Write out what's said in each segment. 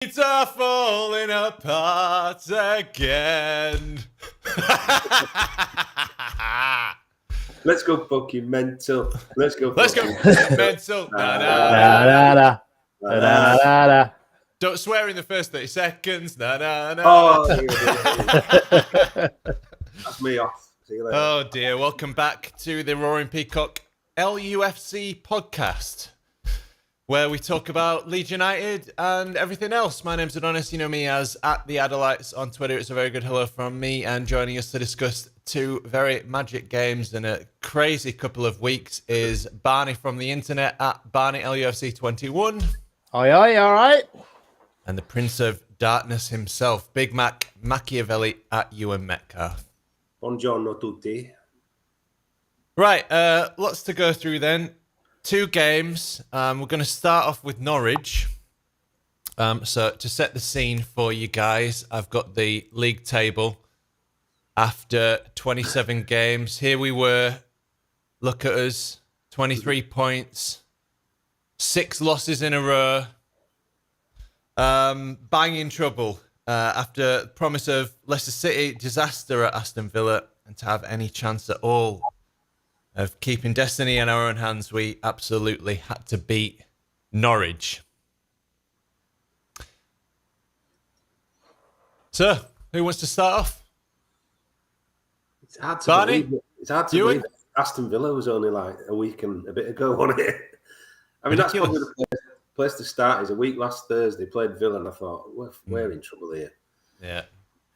Leeds are falling apart again. Let's go fucking mental. Let's go mental. Da, da, da. Da, da, da, da. Don't swear in the first 30 seconds. Oh, that's me off. See you later. Oh dear. Welcome back to the Roaring Peacock LUFC podcast, where we talk about Leeds United and everything else. My name's Adonis. You know me as @the_Adelites on Twitter. It's a very good hello from me, and joining us to discuss two very magic games in a crazy couple of weeks is Barney from the internet at BarneyLUFC21. Oi, all right. And the Prince of Darkness himself, Big Mac Machiavelli at Ewan Metcalf. Buongiorno tutti. Right, lots to go through then. Two games. We're going to start off with Norwich. So to set the scene for you guys, I've got the league table after 27 games. Here we were. Look at us. 23 points. 6 losses in a row. Banging trouble after the promise of Leicester City, disaster at Aston Villa, and to have any chance at all of keeping destiny in our own hands, we absolutely had to beat Norwich. So, who wants to start off? It's hard to Barney? believe. It's hard to believe Aston Villa was only like a week and a bit ago, wasn't it? I mean, that's probably the place to start. Is a week last Thursday played Villa, and I thought we're in trouble here. Yeah.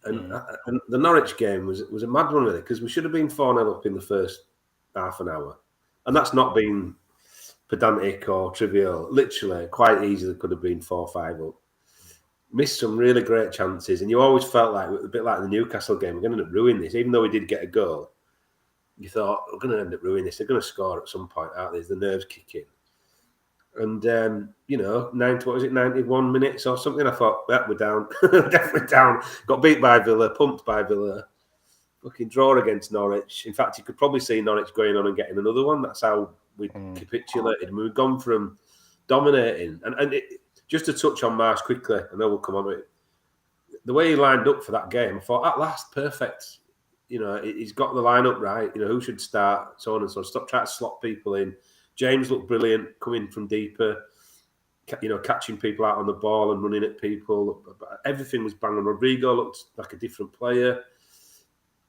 And the Norwich game was a mad one really, because we should have been 4-0 up in the first half an hour, and that's not been pedantic or trivial. Literally, quite easily could have been 4-5 up. Missed some really great chances, and you always felt like a bit like the Newcastle game. We're going to end up ruining this, even though we did get a goal. You thought we're going to end up ruining this. They're going to score at some point, aren't they? The nerves kick in. And, 91 minutes or something, I thought, we're down. Definitely down. Got beat by Villa, pumped by Villa. Fucking draw against Norwich. In fact, you could probably see Norwich going on and getting another one. That's how we capitulated. And we've gone from dominating. And just to touch on Marsch quickly, I know we'll come on to it. The way he lined up for that game, I thought, at last, perfect. He's got the lineup right. Who should start, so on and so on. Stop trying to slot people in. James looked brilliant coming from deeper, catching people out on the ball and running at people. Everything was banging. Rodrigo looked like a different player.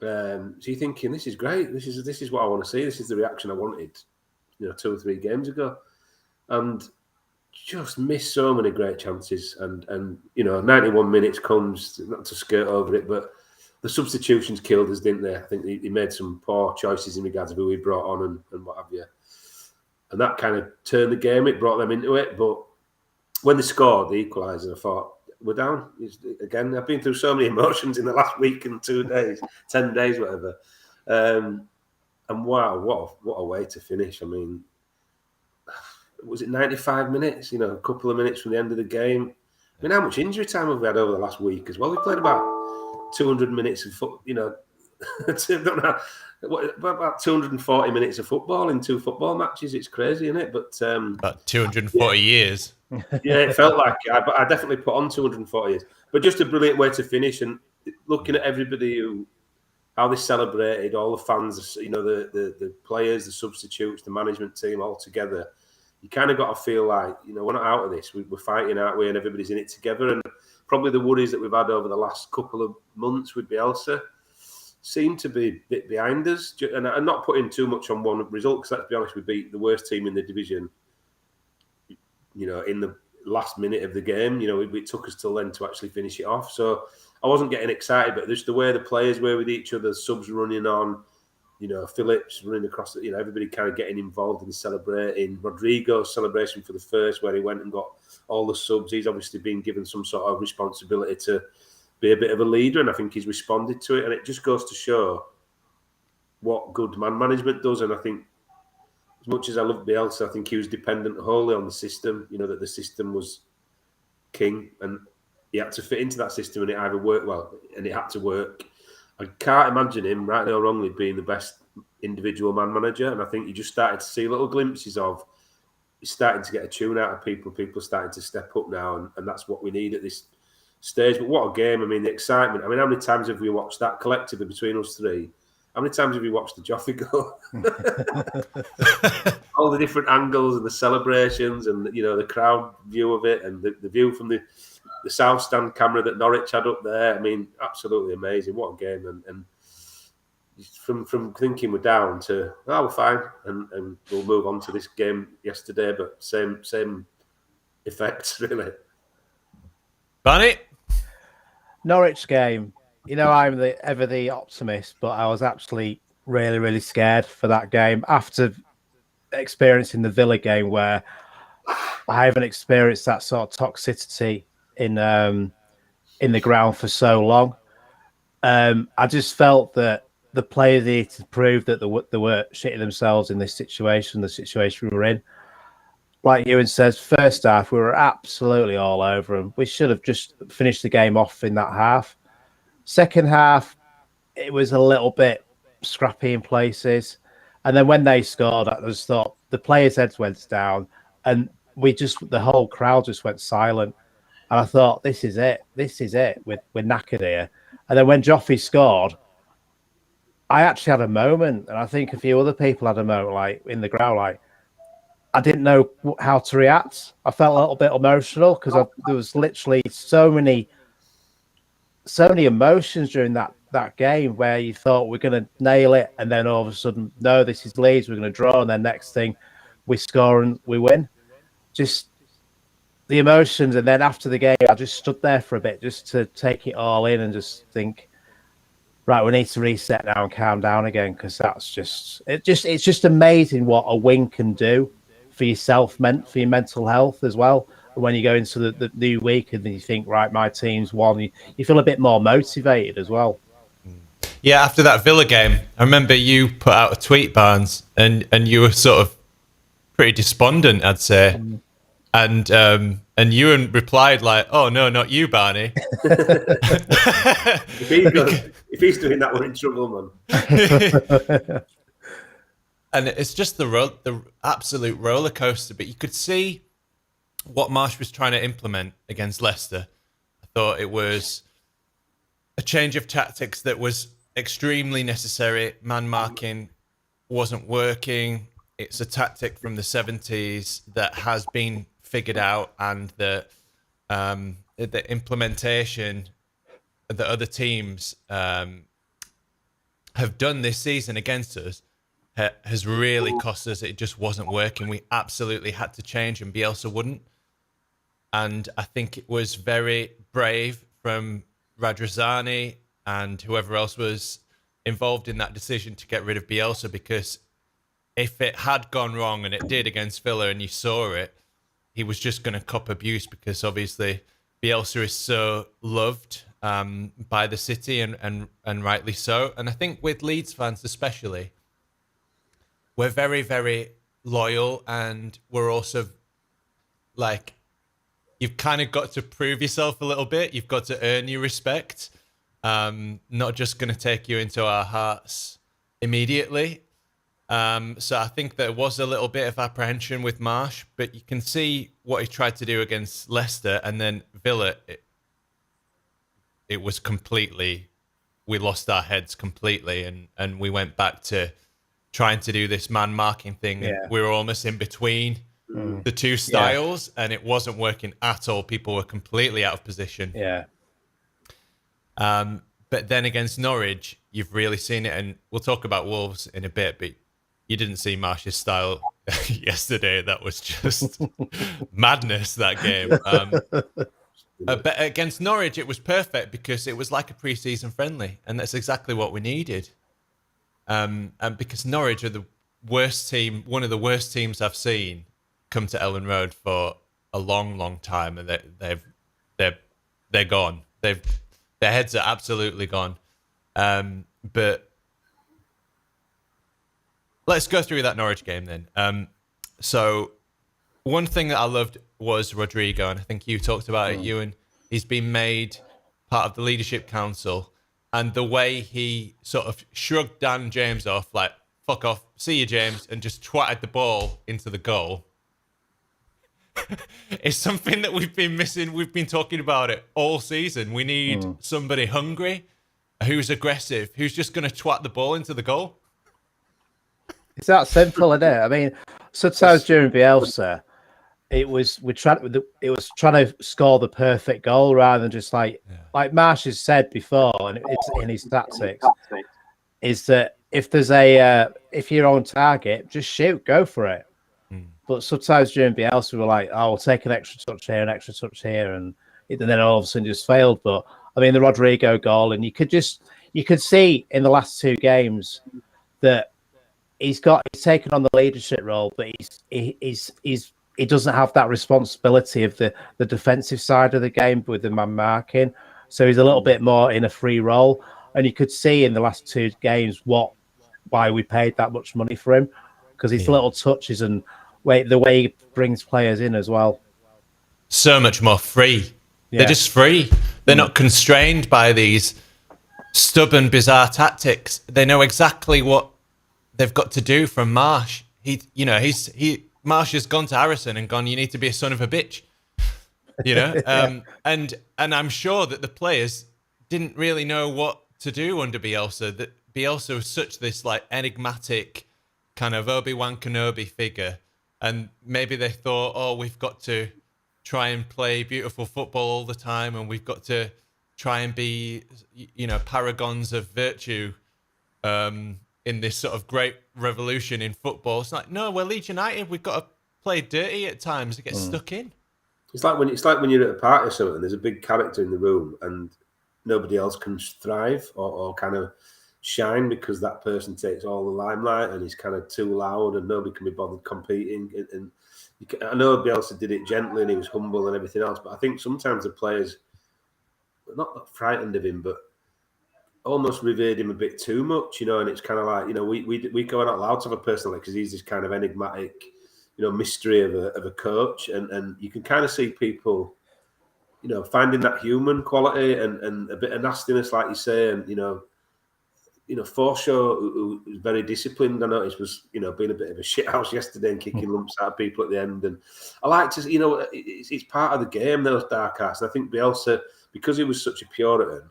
So you're thinking, this is great. This is what I want to see. This is the reaction I wanted, 2 or 3 games ago. And just missed so many great chances. And 91 minutes comes, not to skirt over it, but the substitutions killed us, didn't they? I think he made some poor choices in regards to who he brought on and what have you. And that kind of turned the game. It brought them into it. But when they scored the equaliser, I thought, we're down. Again, I've been through so many emotions in the last week and 2 days, 10 days, whatever. And wow, what a way to finish. I mean, was it 95 minutes? A couple of minutes from the end of the game. I mean, how much injury time have we had over the last week as well? We played about 200 minutes of football, about 240 minutes of football in 2 football matches. It's crazy, isn't it? But about 240 years. Yeah, it felt like it. I definitely put on 240 years. But just a brilliant way to finish. And looking at everybody how they celebrated, all the fans, the players, the substitutes, the management team all together. You kind of got to feel like, we're not out of this. We're fighting, aren't we? And everybody's in it together. And probably the worries that we've had over the last couple of months with Bielsa seem to be a bit behind us. And I'm not putting too much on one result, because let's be honest, we beat the worst team in the division, in the last minute of the game. It took us till then to actually finish it off. So I wasn't getting excited, but just the way the players were with each other, subs running on, Phillips running across, everybody kind of getting involved in celebrating. Rodrigo's celebration for the first, where he went and got all the subs. He's obviously been given some sort of responsibility to be a bit of a leader, and I think he's responded to it. And it just goes to show what good man management does. And I think, as much as I love Bielsa, I think he was dependent wholly on the system, that the system was king, and he had to fit into that system, and it either worked well, and it had to work. I can't imagine him, rightly or wrongly, being the best individual man manager. And I think you just started to see little glimpses of he's starting to get a tune out of people. People are starting to step up now, and that's what we need at this stage. But what a game! I mean, the excitement. I mean, how many times have we watched that collectively between us three? How many times have you watched the Joffrey goal? All the different angles and the celebrations, and the crowd view of it, and the view from the South Stand camera that Norwich had up there. I mean, absolutely amazing. What a game! And from thinking we're down to we're fine, and we'll move on to this game yesterday, but same effects really. Barney? Norwich game. I'm ever the optimist, but I was actually really, really scared for that game after experiencing the Villa game, where I haven't experienced that sort of toxicity in the ground for so long. I just felt that the players needed to prove that they were shitting themselves in this situation, the situation we were in. Like Ewan says, first half, we were absolutely all over them. We should have just finished the game off in that half. Second half, it was a little bit scrappy in places. And then when they scored, I just thought the players' heads went down and the whole crowd just went silent. And I thought, this is it. We're knackered here. And then when Joffrey scored, I actually had a moment, and I think a few other people had a moment, like in the ground, like I didn't know how to react. I felt a little bit emotional because there was literally so many emotions during that game where you thought we're going to nail it, and then all of a sudden, no, this is Leeds, we're going to draw, and then next thing, we score and we win. Just the emotions, and then after the game, I just stood there for a bit just to take it all in and just think, right, we need to reset now and calm down again, because it's just amazing what a win can do for yourself, for your mental health as well. And when you go into the new week and then you think, right, my team's won, you feel a bit more motivated as well. Yeah, after that Villa game, I remember you put out a tweet, Barnes, and you were sort of pretty despondent, I'd say. And Ewan replied like, "Oh no, not you, Barney." If he's doing that, we're in trouble, man. And it's just the absolute roller coaster. But you could see what Marsch was trying to implement against Leicester. I thought it was a change of tactics that was extremely necessary. Man marking wasn't working. It's a tactic from the 70s that has been figured out, and the implementation that other teams have done this season against us has really cost us. It just wasn't working. We absolutely had to change, and Bielsa wouldn't. And I think it was very brave from Radrizzani and whoever else was involved in that decision to get rid of Bielsa, because if it had gone wrong, and it did against Villa, and you saw it, he was just going to cop abuse, because obviously Bielsa is so loved by the city, and rightly so. And I think with Leeds fans especially, we're very, very loyal, and we're also like, you've kind of got to prove yourself a little bit. You've got to earn your respect. Not just going to take you into our hearts immediately. So I think there was a little bit of apprehension with Marsch, but you can see what he tried to do against Leicester, and then Villa, it was completely, we lost our heads completely, and we went back to trying to do this man marking thing. Yeah. And we were almost in between the two styles, and it wasn't working at all. People were completely out of position. Yeah. But then against Norwich, you've really seen it, and we'll talk about Wolves in a bit, but you didn't see Marsch's style yesterday. That was just madness, that game. But against Norwich, it was perfect, because it was like a pre-season friendly, and that's exactly what we needed. And because Norwich are the worst team, one of the worst teams I've seen come to Ellen Road for a long, long time, and they're gone. Their heads are absolutely gone. But let's go through that Norwich game then. So one thing that I loved was Rodrigo, and I think you talked about it, Ewan. He's been made part of the leadership council, and the way he sort of shrugged Dan James off, like, fuck off, see you, James, and just twatted the ball into the goal. It's something that we've been missing. We've been talking about it all season. We need somebody hungry, who's aggressive, who's just going to twat the ball into the goal. It's that simple, isn't it? I mean, sometimes during Bielsa, it was trying to score the perfect goal rather than just like Marsch has said before, and it's in his tactics, is that if there's if you're on target, just shoot, go for it. But sometimes during Bielsa, we're like, oh, we'll take an extra touch here, and then all of a sudden just failed. But I mean, the Rodrigo goal, and you could see in the last two games that he's taken on the leadership role, but he doesn't have that responsibility of the defensive side of the game with the man marking. So he's a little bit more in a free role, and you could see in the last two games why we paid that much money for him, because his little touches and the way he brings players in as well. So much more free. Yeah. They're just free. They're not constrained by these stubborn, bizarre tactics. They know exactly what they've got to do from Marsch. Marsch has gone to Harrison and gone, you need to be a son of a bitch. And I'm sure that the players didn't really know what to do under Bielsa. That Bielsa was such this like enigmatic kind of Obi-Wan Kenobi figure. And maybe they thought, oh, we've got to try and play beautiful football all the time, and we've got to try and be, paragons of virtue in this sort of great revolution in football. It's like, no, we're Leeds United. We've got to play dirty at times to get stuck in. It's like when you're at a party or something, there's a big character in the room, and nobody else can thrive or kind of shine because that person takes all the limelight and he's kind of too loud and nobody can be bothered competing. And I know Bielsa did it gently and he was humble and everything else, but I think sometimes the players were not frightened of him, but almost revered him a bit too much, and it's kind of like, we go not allowed to have a person like, because he's this kind of enigmatic, mystery of a coach, and you can kind of see people, finding that human quality and a bit of nastiness, like you say, and Forshaw, who was very disciplined, I noticed was, being a bit of a shithouse yesterday and kicking lumps out of people at the end. And I like to, it's part of the game, those dark arts. And I think Bielsa, because he was such a Puritan,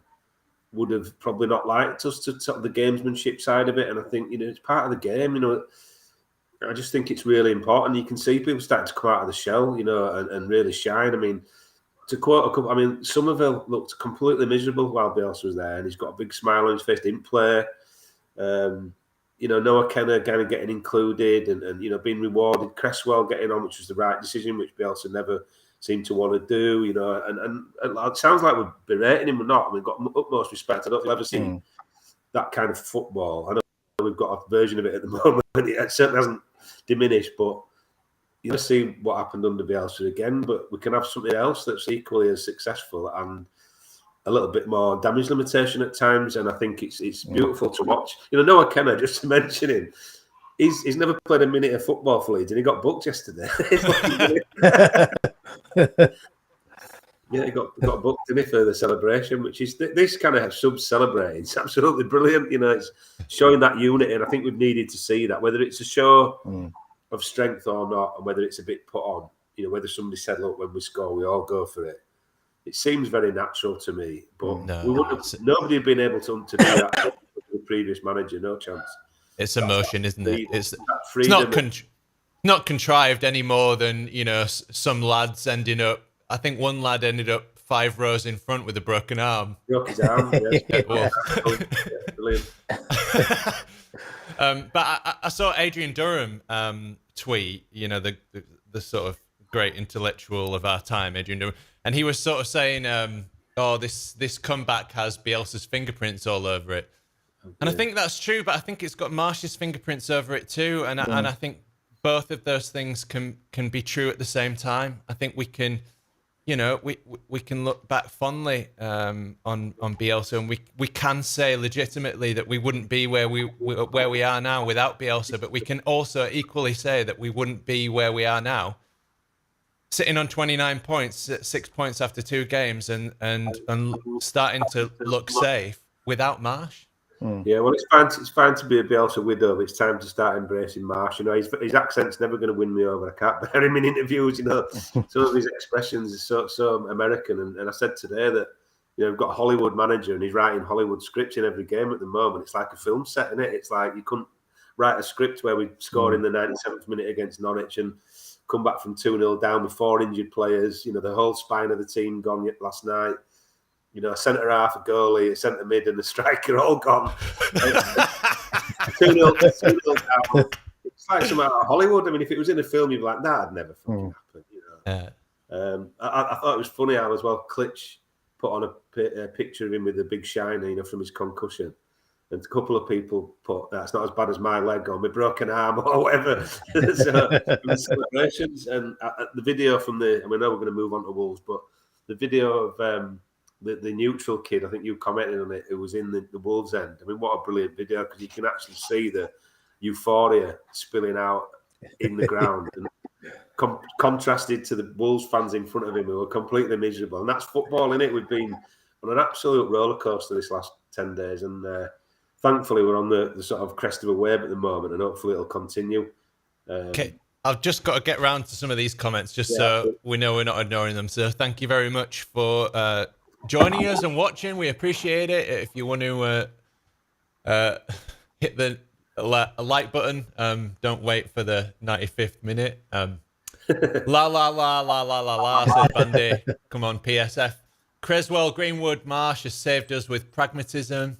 would have probably not liked us to sort of the gamesmanship side of it. And I think, it's part of the game, I just think it's really important. You can see people starting to come out of the shell, and really shine. I mean, to quote a couple, Somerville looked completely miserable while Bielsa was there, and he's got a big smile on his face, didn't play. Noah Kenner kind of getting included and being rewarded. Cresswell getting on, which was the right decision, which Bielsa never seemed to want to do, and it sounds like we're berating him. We're not. We've got utmost respect. I don't ever see that kind of football. I know we've got a version of it at the moment. It certainly hasn't diminished, but you'll see what happened under Bielsa again, but we can have something else that's equally as successful and a little bit more damage limitation at times. And I think it's beautiful to watch. Noah Kenner, just to mention him, he's never played a minute of football for Leeds, and he got booked yesterday. Yeah, he got booked in it for the celebration, which is this kind of sub-celebrate. It's absolutely brilliant. It's showing that unity, and I think we've needed to see that, whether it's a show of strength or not, and whether it's a bit put on, whether somebody said, look, when we score, we all go for it. It seems very natural to me, but nobody had been able to do that with the previous manager, no chance. It's emotion, isn't it? It's not contrived any more than, some lads ending up, I think one lad ended up 5 rows in front with a broken arm. Broke his arm, yeah. Brilliant. But I saw Adrian Durham tweet, the sort of great intellectual of our time, Adrian Durham, and he was sort of saying, this comeback has Bielsa's fingerprints all over it. Okay. And I think that's true, but I think it's got Marsch's fingerprints over it too, and I think both of those things can be true at the same time. I think we can, we can look back fondly on Bielsa, and we can say legitimately that we wouldn't be where we are now without Bielsa, but we can also equally say that we wouldn't be where we are now, sitting on 29 points, 6 points after 2 games, and starting to look safe without Marsch. Yeah, well, it's fine to be a Bielsa widow, but it's time to start embracing Marsch. You know, his accent's never going to win me over. I can't bear him in interviews. You know, some of his expressions are so American. And I said today that, you know, we've got a Hollywood manager and he's writing Hollywood scripts in every game at the moment. It's like a film set, isn't it? It's like you couldn't write a script where we score in the 97th minute against Norwich and come back from 2-0 down with 4 injured players. You know, the whole spine of the team gone last night. You know, a centre half, a goalie, a centre mid, and a striker all gone. 2-0 down. It's like some out of Hollywood. I mean, if it was in a film, you'd be like, that'd never fucking happen. You know. I thought it was funny how as well Klitsch put on a picture of him with a big shiner, you know, from his concussion. And a couple of people put, that's not as bad as my leg or my broken arm or whatever. So, the celebrations and the video from I know we're going to move on to Wolves, but the video of the neutral kid, I think you commented on it, who was in the Wolves end. I mean, what a brilliant video, because you can actually see the euphoria spilling out in the ground and contrasted to the Wolves fans in front of him who were completely miserable. And that's football, innit? We've been on an absolute roller coaster this last 10 days. And thankfully, we're on the sort of crest of a wave at the moment, and hopefully it'll continue. Okay. I've just got to get round to some of these comments so we know we're not ignoring them. So thank you very much for joining us and watching. We appreciate it. If you want to hit the like button, don't wait for the 95th minute. La la la la la la la, said Bandy. Come on, PSF. Creswell Greenwood Marsch has saved us with pragmatism.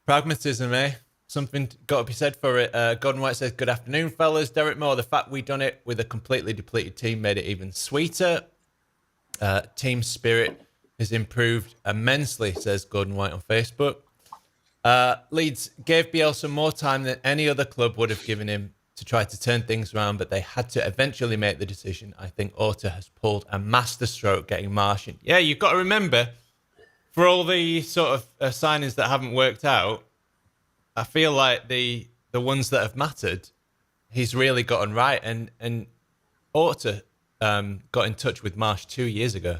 Pragmatism, eh? Something got to be said for it. Gordon White says, good afternoon, fellas. Derek Moore, the fact we done it with a completely depleted team made it even sweeter. Team spirit has improved immensely, says Gordon White on Facebook. Leeds gave Bielsa more time than any other club would have given him to try to turn things around, but they had to eventually make the decision. I think Orta has pulled a masterstroke getting Marsch in. Yeah, you've got to remember, for all the sort of signings that haven't worked out, I feel like the ones that have mattered, he's really gotten right. And Orta got in touch with Marsch 2 years ago.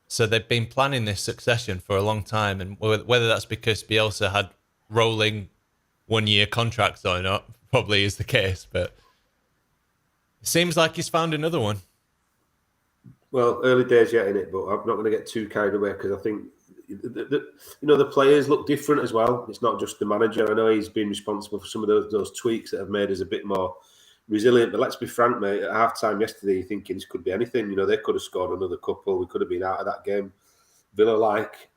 So they've been planning this succession for a long time. And whether that's because Bielsa had rolling 1-year contracts or not, probably is the case. But it seems like he's found another one. Well, early days yet in it, but I'm not going to get too carried away, because I think the players look different as well. It's not just the manager. I know he's been responsible for some of those tweaks that have made us a bit more resilient. But let's be frank, mate. At half-time yesterday, you're thinking this could be anything. You know, they could have scored another couple. We could have been out of that game. Villa-like.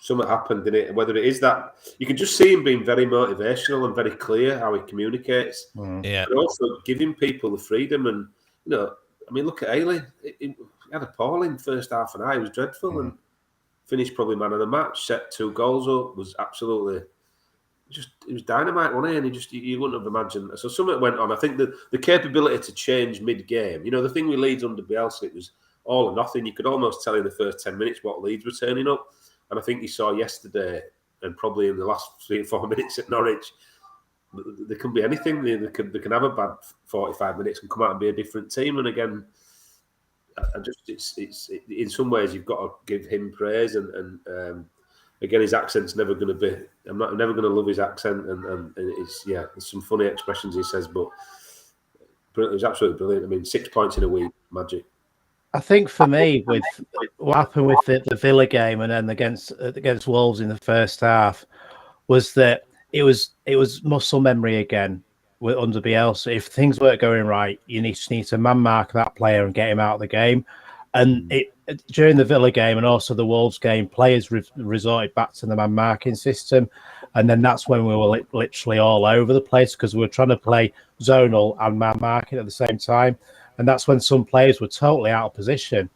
Something happened in it. Whether it is that, you can just see him being very motivational and very clear how he communicates. Yeah. But also giving people the freedom. And, you know, I mean, look at Ailey. He had a appalling first half an hour. He was dreadful and finished probably man of the match. Set 2 goals up. Was absolutely it was dynamite, wasn't he? And you wouldn't have imagined. So something went on. I think the capability to change mid-game. You know, the thing with Leeds under Bielsa, it was all or nothing. You could almost tell in the first 10 minutes what Leeds were turning up. And I think you saw yesterday, and probably in the last 3 or 4 minutes at Norwich, there can be anything. They can have a bad 45 minutes and come out and be a different team. And again, it's in some ways you've got to give him praise. And again, his accent's never going to be. I'm never going to love his accent. And it's there's some funny expressions he says, but it was absolutely brilliant. I mean, 6 points in a week, magic. I think for me, with what happened with the Villa game and then against Wolves in the first half, was that it was muscle memory again under Bielsa. If things weren't going right, you just need to man mark that player and get him out of the game. And during the Villa game and also the Wolves game, players resorted back to the man marking system, and then that's when we were literally all over the place, because we were trying to play zonal and man marking at the same time. And that's when some players were totally out of position.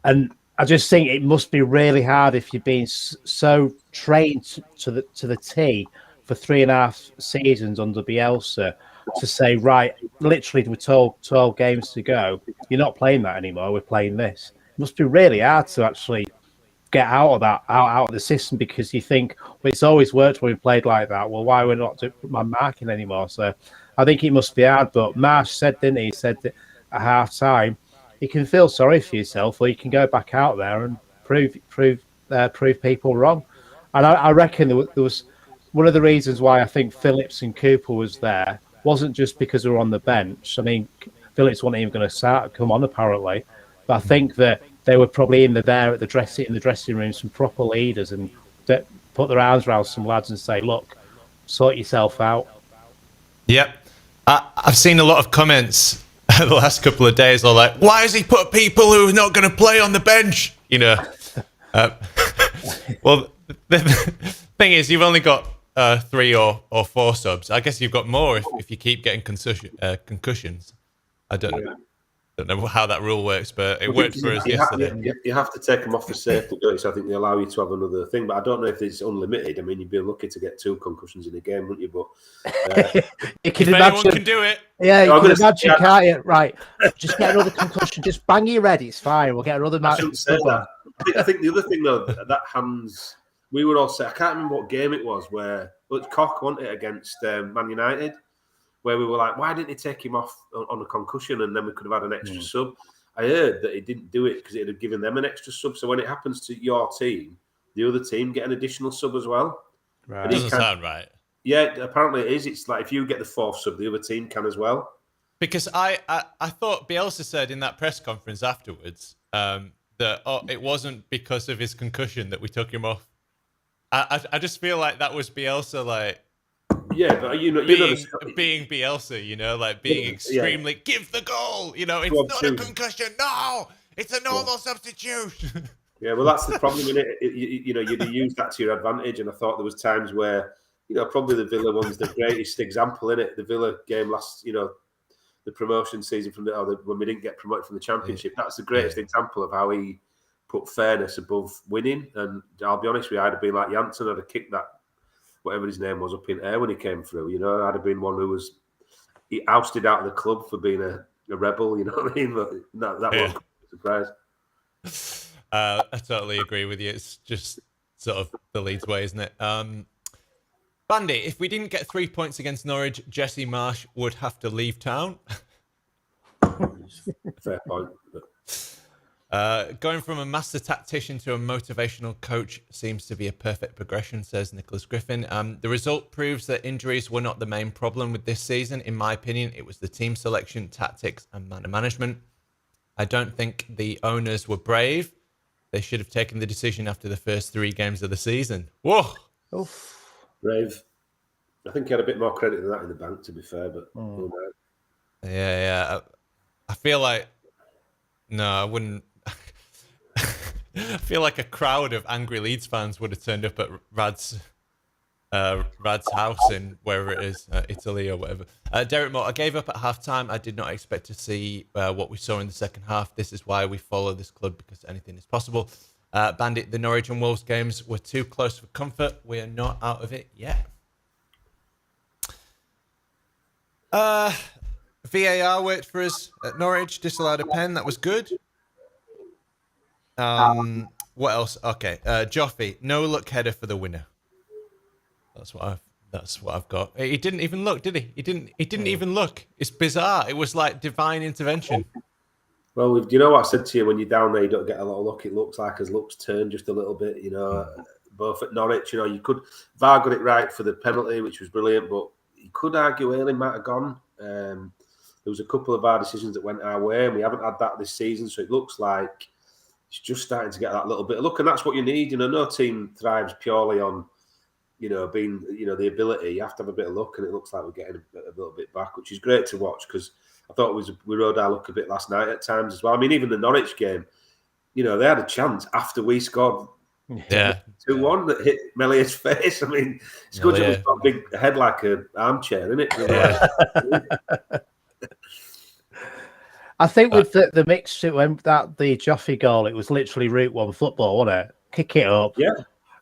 And I just think it must be really hard if you've been so trained to the T for 3.5 seasons under Bielsa to say, right, literally with 12 games to go, you're not playing that anymore, we're playing this. It must be really hard to actually get out of the system, because you think, well, it's always worked when we played like that. Well, why are we not doing my marking anymore? So I think it must be hard. But Marsch said, didn't he? He said that at half time, you can feel sorry for yourself, or you can go back out there and prove people wrong. And I reckon there was one of the reasons why I think Phillips and Cooper was there wasn't just because they were on the bench. I mean, Phillips wasn't even going to come on apparently, but I think that they were probably in the dressing room, some proper leaders, and that put their arms around some lads and say, "Look, sort yourself out." Yep. I've seen a lot of comments the last couple of days are like, why has he put people who are not going to play on the bench? You know. Well, the thing is, you've only got 3 or 4 subs. I guess you've got more if you keep getting concussions. I don't know how that rule works, but it worked for us yesterday. You have to take them off the safety, don't you? So I think they allow you to have another thing, but I don't know if it's unlimited. I mean, you'd be lucky to get 2 concussions in a game, wouldn't you? But you can if imagine, anyone can do it. Yeah, you can imagine, can't you? Right, just get another concussion. Just bang your head, it's fine. We'll get another match. I shouldn't say that. I think the other thing, though, that hands... We were all set. I can't remember what game it was where... Well, it's Koch, wasn't it, against Man United, where we were like, why didn't he take him off on a concussion and then we could have had an extra sub? I heard that he didn't do it because it had given them an extra sub. So when it happens to your team, the other team get an additional sub as well. Right. Doesn't sound right. Yeah, apparently it is. It's like if you get the 4th sub, the other team can as well. Because I thought Bielsa said in that press conference afterwards that it wasn't because of his concussion that we took him off. I just feel like that was Bielsa, like... Yeah, but being Bielsa, you know, like being extremely give the goal, you know, it's not a concussion, no, it's a normal substitution. Yeah, well, that's the problem in it. You know, you'd use that to your advantage, and I thought there was times where, you know, probably the Villa one's the greatest example in it. The Villa game last, you know, the promotion season when we didn't get promoted from the Championship. That's the greatest example of how he put fairness above winning. And I'll be honest with you, I'd have been like Janssen, I'd have kicked that, whatever his name was, up in air when he came through. You know, I'd have been one who was ousted out of the club for being a rebel. You know what I mean? But that was a surprise. I totally agree with you. It's just sort of the Leeds way, isn't it? Bandy, if we didn't get 3 points against Norwich, Jesse Marsch would have to leave town. Fair point. Going from a master tactician to a motivational coach seems to be a perfect progression, says Nicholas Griffin. The result proves that injuries were not the main problem with this season. In my opinion, it was the team selection, tactics, and management. I don't think the owners were brave. They should have taken the decision after the first 3 games of the season. Whoa! Oof. Brave. I think he had a bit more credit than that in the bank, to be fair, but... Yeah. I feel like... No, I wouldn't... I feel like a crowd of angry Leeds fans would have turned up at Rad's house in wherever it is, Italy or whatever. Derek Moore, I gave up at half-time. I did not expect to see what we saw in the second half. This is why we follow this club, because anything is possible. Bandit, the Norwich and Wolves games were too close for comfort. We are not out of it yet. VAR worked for us at Norwich, disallowed a pen. That was good. What else? Okay, Joffy, no look header for the winner. That's what I've got. He didn't even look, did he? He didn't even look. It's bizarre. It was like divine intervention. Well, you know what I said to you, when you're down there, you don't get a lot of luck. It looks like his luck's turned just a little bit, you know. Both at Norwich, you know, VAR got it right for the penalty, which was brilliant, but you could argue Ayling might have gone. There was a couple of VAR decisions that went our way, and we haven't had that this season, so it looks like it's just starting to get that little bit of luck, and that's what you need. You know, no team thrives purely on, you know, being, you know, the ability. You have to have a bit of luck, and it looks like we're getting a little bit back, which is great to watch, because I thought we rode our luck a bit last night at times as well. I mean, even the Norwich game, you know, they had a chance after we scored 2-1 that hit Melior's face. I mean, it's good to have got a big head like an armchair, isn't it? Yeah. I think with the mixture, when the Joffrey goal, it was literally Route 1 football, wasn't it? Kick it up. Yeah.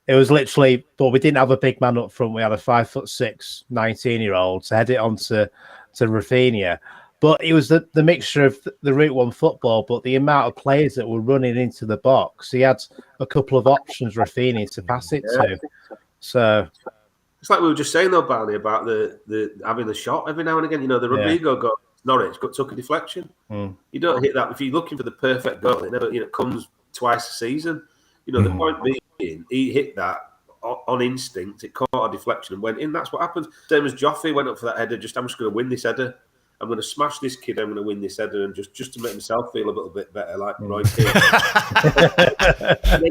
It was literally, but we didn't have a big man up front. We had a 5'6", 19-year-old to head it on to Rafinha. But it was the mixture of the Route 1 football, but the amount of players that were running into the box. He had a couple of options, Rafinha, to pass it to. So it's like we were just saying though, Barney, about the having the shot every now and again. You know, the Rodrigo got Norwich took a deflection. You don't hit that if you're looking for the perfect goal. It never, you know, comes twice a season. You know, the point being, he hit that on instinct. It caught a deflection and went in. That's what happened. Same as Joffrey went up for that header. I'm just going to win this header. I'm going to smash this kid. I'm going to win this header, and just to make myself feel a little bit better, like Roy Keane. And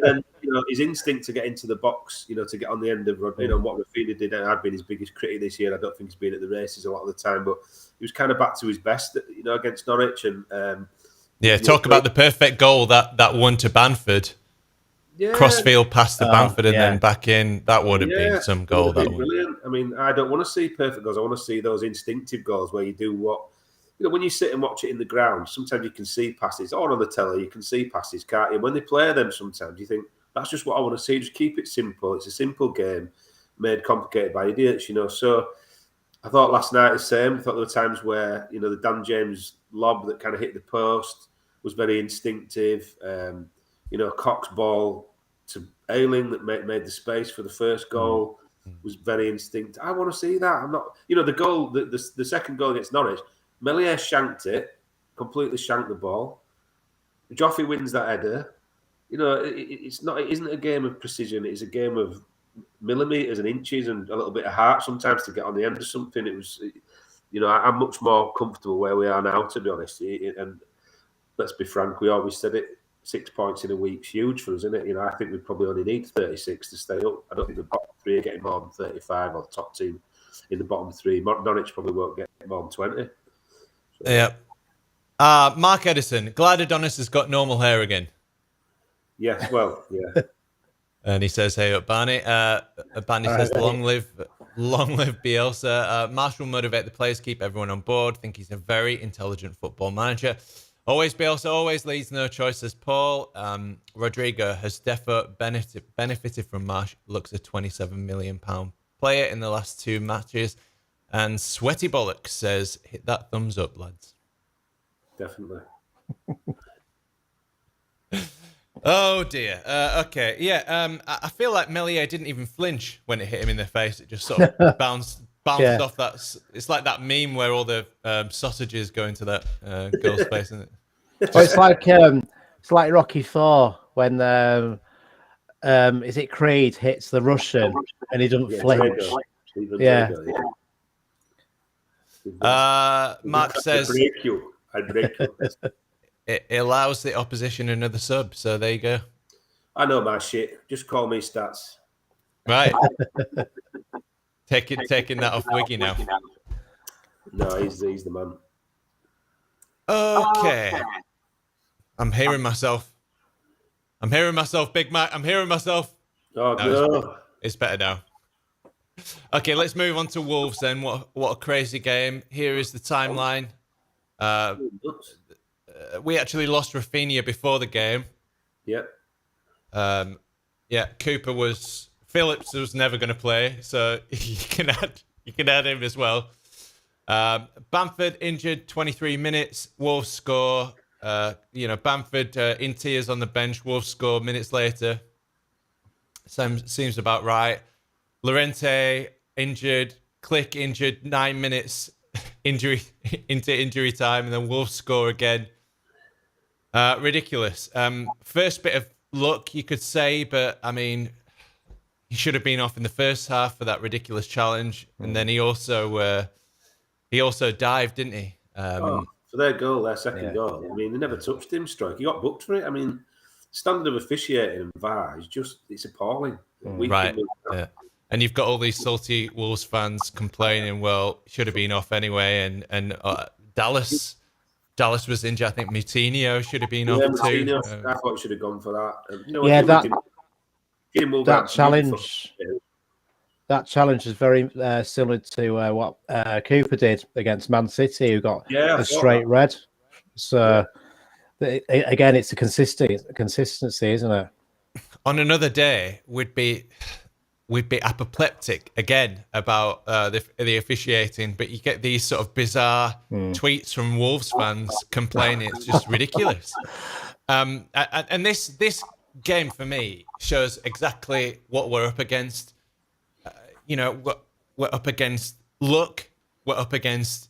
then his instinct to get into the box, to get on the end of what Rafinha did. I've been his biggest critic this year. I don't think he's been at the races a lot of the time, but he was kind of back to his best, against Norwich. And talk about the perfect goal that won to Bamford. Yeah. Crossfield past the Bamford and then back in. That would have been some goal. That brilliant. I mean, I don't want to see perfect goals. I want to see those instinctive goals where you do what, when you sit and watch it in the ground, sometimes you can see passes, or on the telly, you can see passes, can't you? When they play them, sometimes you think, that's just what I want to see. Just keep it simple. It's a simple game made complicated by idiots, So I thought last night the same. I thought there were times where, the Dan James lob that kind of hit the post was very instinctive. Cox's ball to Ayling that made the space for the first goal was very instinctive. I want to see that. I'm not, the goal, the second goal against Norwich, Melier shanked it, completely shanked the ball. Joffrey wins that header. It isn't a game of precision. It's a game of millimeters and inches and a little bit of heart sometimes to get on the end of something. It was, I'm much more comfortable where we are now, to be honest. And let's be frank, we always said it. 6 points in a week's huge for us, isn't it? I think we probably only need 36 to stay up. I don't think the bottom three are getting more than 35, or the top team in the bottom three. Norwich probably won't get more than 20. So. Yeah. Mark Edison, glad Adonis has got normal hair again. Yes, well, yeah. And he says, hey up, Barney. Barney says, long live Bielsa. Marsch will motivate the players, keep everyone on board. Think he's a very intelligent football manager. Always Bielsa, always Leeds, no choice, says Paul. Rodrigo has defo benefited from Marsch. Looks a £27 million player in the last 2 matches. And Sweaty Bollocks says, hit that thumbs up, lads. Definitely. Oh, dear. Okay, yeah. I feel like Melier didn't even flinch when it hit him in the face. It just sort of bounced off that. It's like that meme where all the sausages go into that girl's face, isn't it? Well, it's like Rocky IV when is it Creed hits the Russian and he doesn't flinch. Mark says I break you. It allows the opposition another sub, so there you go. I know my shit. Just call me Stats. Right. Taking that off Wiggy now. No, he's the man. Okay. I'm hearing myself, Big Mac. I'm hearing myself. Oh, no. It's better now. Okay, let's move on to Wolves then. What a crazy game. Here is the timeline. We actually lost Rafinha before the game. Yep. Phillips was never going to play, so you can add him as well. Bamford injured 23 minutes. Wolves score. Bamford in tears on the bench. Wolves score minutes later. Seems about right. Llorente injured. Click injured. 9 minutes injury into injury time, and then Wolves score again. Ridiculous. First bit of luck, you could say, but I mean, he should have been off in the first half for that ridiculous challenge, and then he also dived, didn't he? For their goal, their second goal. I mean, they never touched him. Strike. He got booked for it. I mean, standard of officiating and VAR is it's appalling. Right. Yeah. And you've got all these salty Wolves fans complaining, well, should have been off anyway, and Dallas was injured. I think Moutinho should have been off too. I thought he should have gone for that. That challenge is very similar to what Cooper did against Man City, who got a straight red. So again, it's a consistency, isn't it? On another day, we'd be apoplectic again about the officiating, but you get these sort of bizarre tweets from Wolves fans complaining. It's just ridiculous. And this game for me shows exactly what we're up against. We're up against luck. We're up against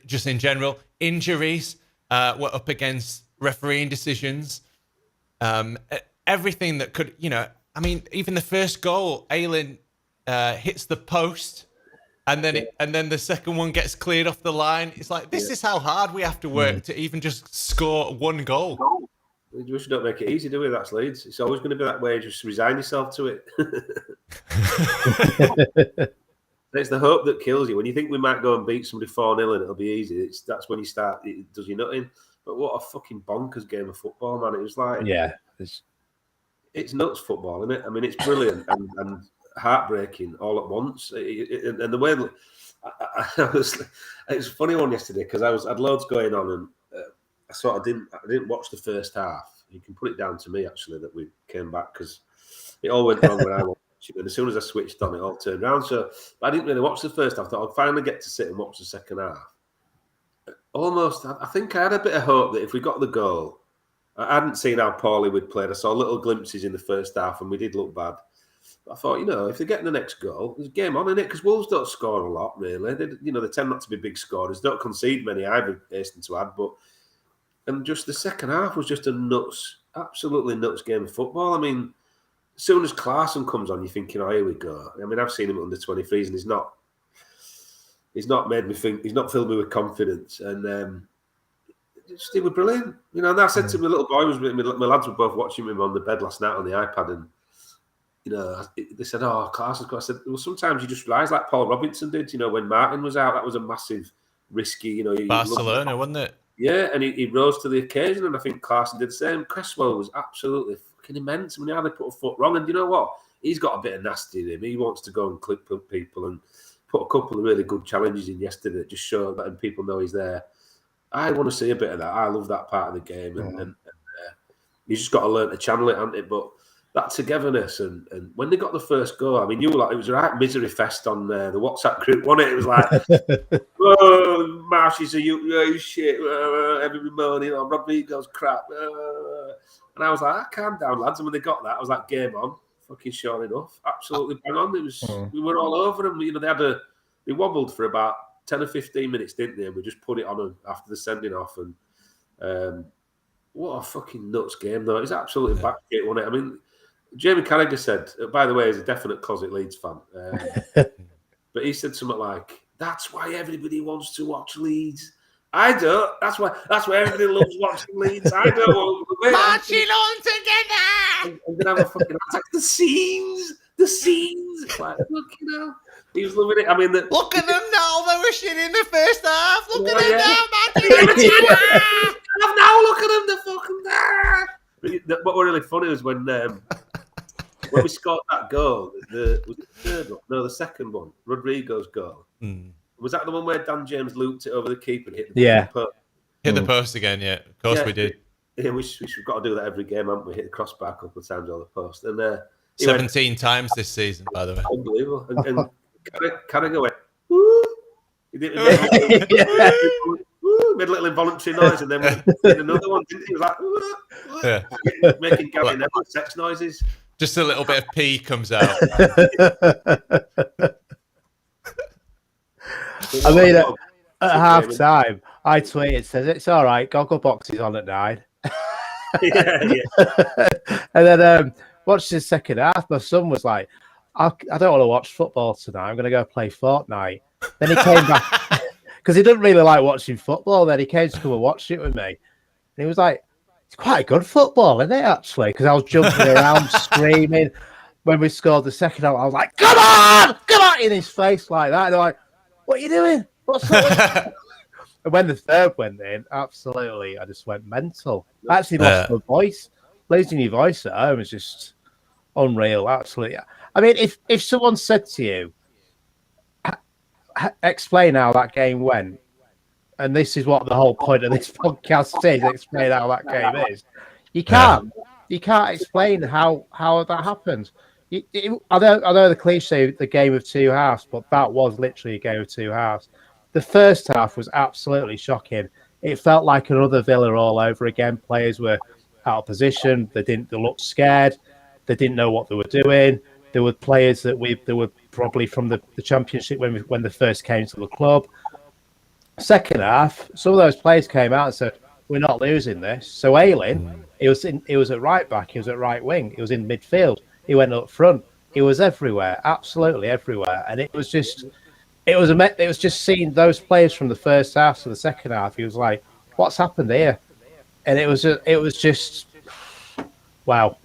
just in general injuries. We're up against refereeing decisions. Everything that could, I mean, even the first goal, Ayling hits the post, and then the second one gets cleared off the line. It's like this is how hard we have to work to even just score one goal. We just don't make it easy, do we? That's Leeds. It's always going to be that way. Just resign yourself to it. It's the hope that kills you. When you think we might go and beat somebody 4-0 and it'll be easy, that's when you start. It does you nothing. But what a fucking bonkers game of football, man! It was like, it's nuts football, isn't it? I mean, it's brilliant and heartbreaking all at once. And the way it was a funny one yesterday because I had loads going on and I didn't watch the first half. You can put it down to me actually that we came back because it all went wrong when I watched it. And as soon as I switched on, it all turned around. So I didn't really watch the first half. I thought I'd finally get to sit and watch the second half. Almost, I think I had a bit of hope that if we got the goal, I hadn't seen how poorly we'd played. I saw little glimpses in the first half and we did look bad. But I thought, if they're getting the next goal, there's a game on in it because Wolves don't score a lot, really. They tend not to be big scorers. They don't concede many, I would hasten to add. And just the second half was just absolutely nuts game of football. I mean, as soon as Klaassen comes on, you're thinking, here we go. I mean, I've seen him at under 23s and he's not made me think, he's not filled me with confidence. And he was brilliant. And I said to my little boy, my lads were both watching him on the bed last night on the iPad and, they said, Klaassen's got. I said, well, sometimes you just rise like Paul Robinson did, when Martin was out. That was a massive, risky, Barcelona, wasn't it? Yeah, and he rose to the occasion, and I think Klaassen did the same. Cresswell was absolutely fucking immense. I mean, how they put a foot wrong, and you know what? He's got a bit of nasty in him. He wants to go and clip people and put a couple of really good challenges in yesterday that just show that people know he's there. I want to see a bit of that. I love that part of the game, and you just got to learn to channel it, haven't it? But that togetherness and when they got the first goal, I mean, it was a right misery fest on the WhatsApp group, wasn't it? It was like, oh, Marsch is you shit, every morning, Rodrigo's crap. And I was like, calm down, lads. And when they got that, I was like, game on. Fucking sure enough. Absolutely bang on. It was, we were all over them. They wobbled for about 10 or 15 minutes, didn't they? And we just put it on them after the sending off. And what a fucking nuts game, though. It was absolutely backgate, wasn't it? I mean, Jamie Carragher said, by the way, he's a definite closet Leeds fan. But he said something like, that's why everybody wants to watch Leeds. I don't. That's why everybody loves watching Leeds. I don't. Marching on together! And then have a fucking attack. The scenes. It's like, look, he was loving it. I mean, look at them now. They were shit in the first half. Look at them now, marching on. Now look at them. They're fucking there. What was really funny was when we scored that goal, was it the third one? No, the second one, Rodrigo's goal. Was that the one where Dan James looped it over the keeper and hit the post? Hit the post again, yeah. Of course we did. Yeah, we've got to do that every game, haven't we? Hit the crossbar a couple of times on the post. And 17 times this season, by the way. Unbelievable. And Carragher went, woo! He did made a little involuntary noise, and then we did another one, didn't he? He was like, woo, woo. Yeah. Making Gary Neville sex noises. Just a little bit of pee comes out. I mean, at half time, I tweeted, says it's all right, goggle box is on at 9. And then watched the second half. My son was like, I don't want to watch football tonight. I'm going to go play Fortnite. Then he came back because he didn't really like watching football. Then he came to come and watch it with me. And he was like, it's quite good football, isn't it, actually? Because I was jumping around, screaming. When we scored the second half, I was like, come on, in his face like that. And they're like, what are you doing? What's that? And when the third went in, absolutely, I just went mental. I actually lost my voice. Losing your voice at home is just unreal, absolutely. I mean, if someone said to you, explain how that game went, and this is what the whole point of this podcast is, explain how that game is, you can't explain how that happened. I know the cliche, the game of two halves, but that was literally a game of two halves. The first half was absolutely shocking. It felt like another Villa all over again. Players were out of position. They looked scared. They didn't know what they were doing. There were players that were probably from the Championship when they first came to the club. Second half, some of those players came out and said, "We're not losing this." So Ayling, he was at right back, he was at right wing, he was in midfield. he went up front. He was everywhere, absolutely everywhere, and it was just seeing those players from the first half to the second half. He was like, "What's happened here?" And it was just wow.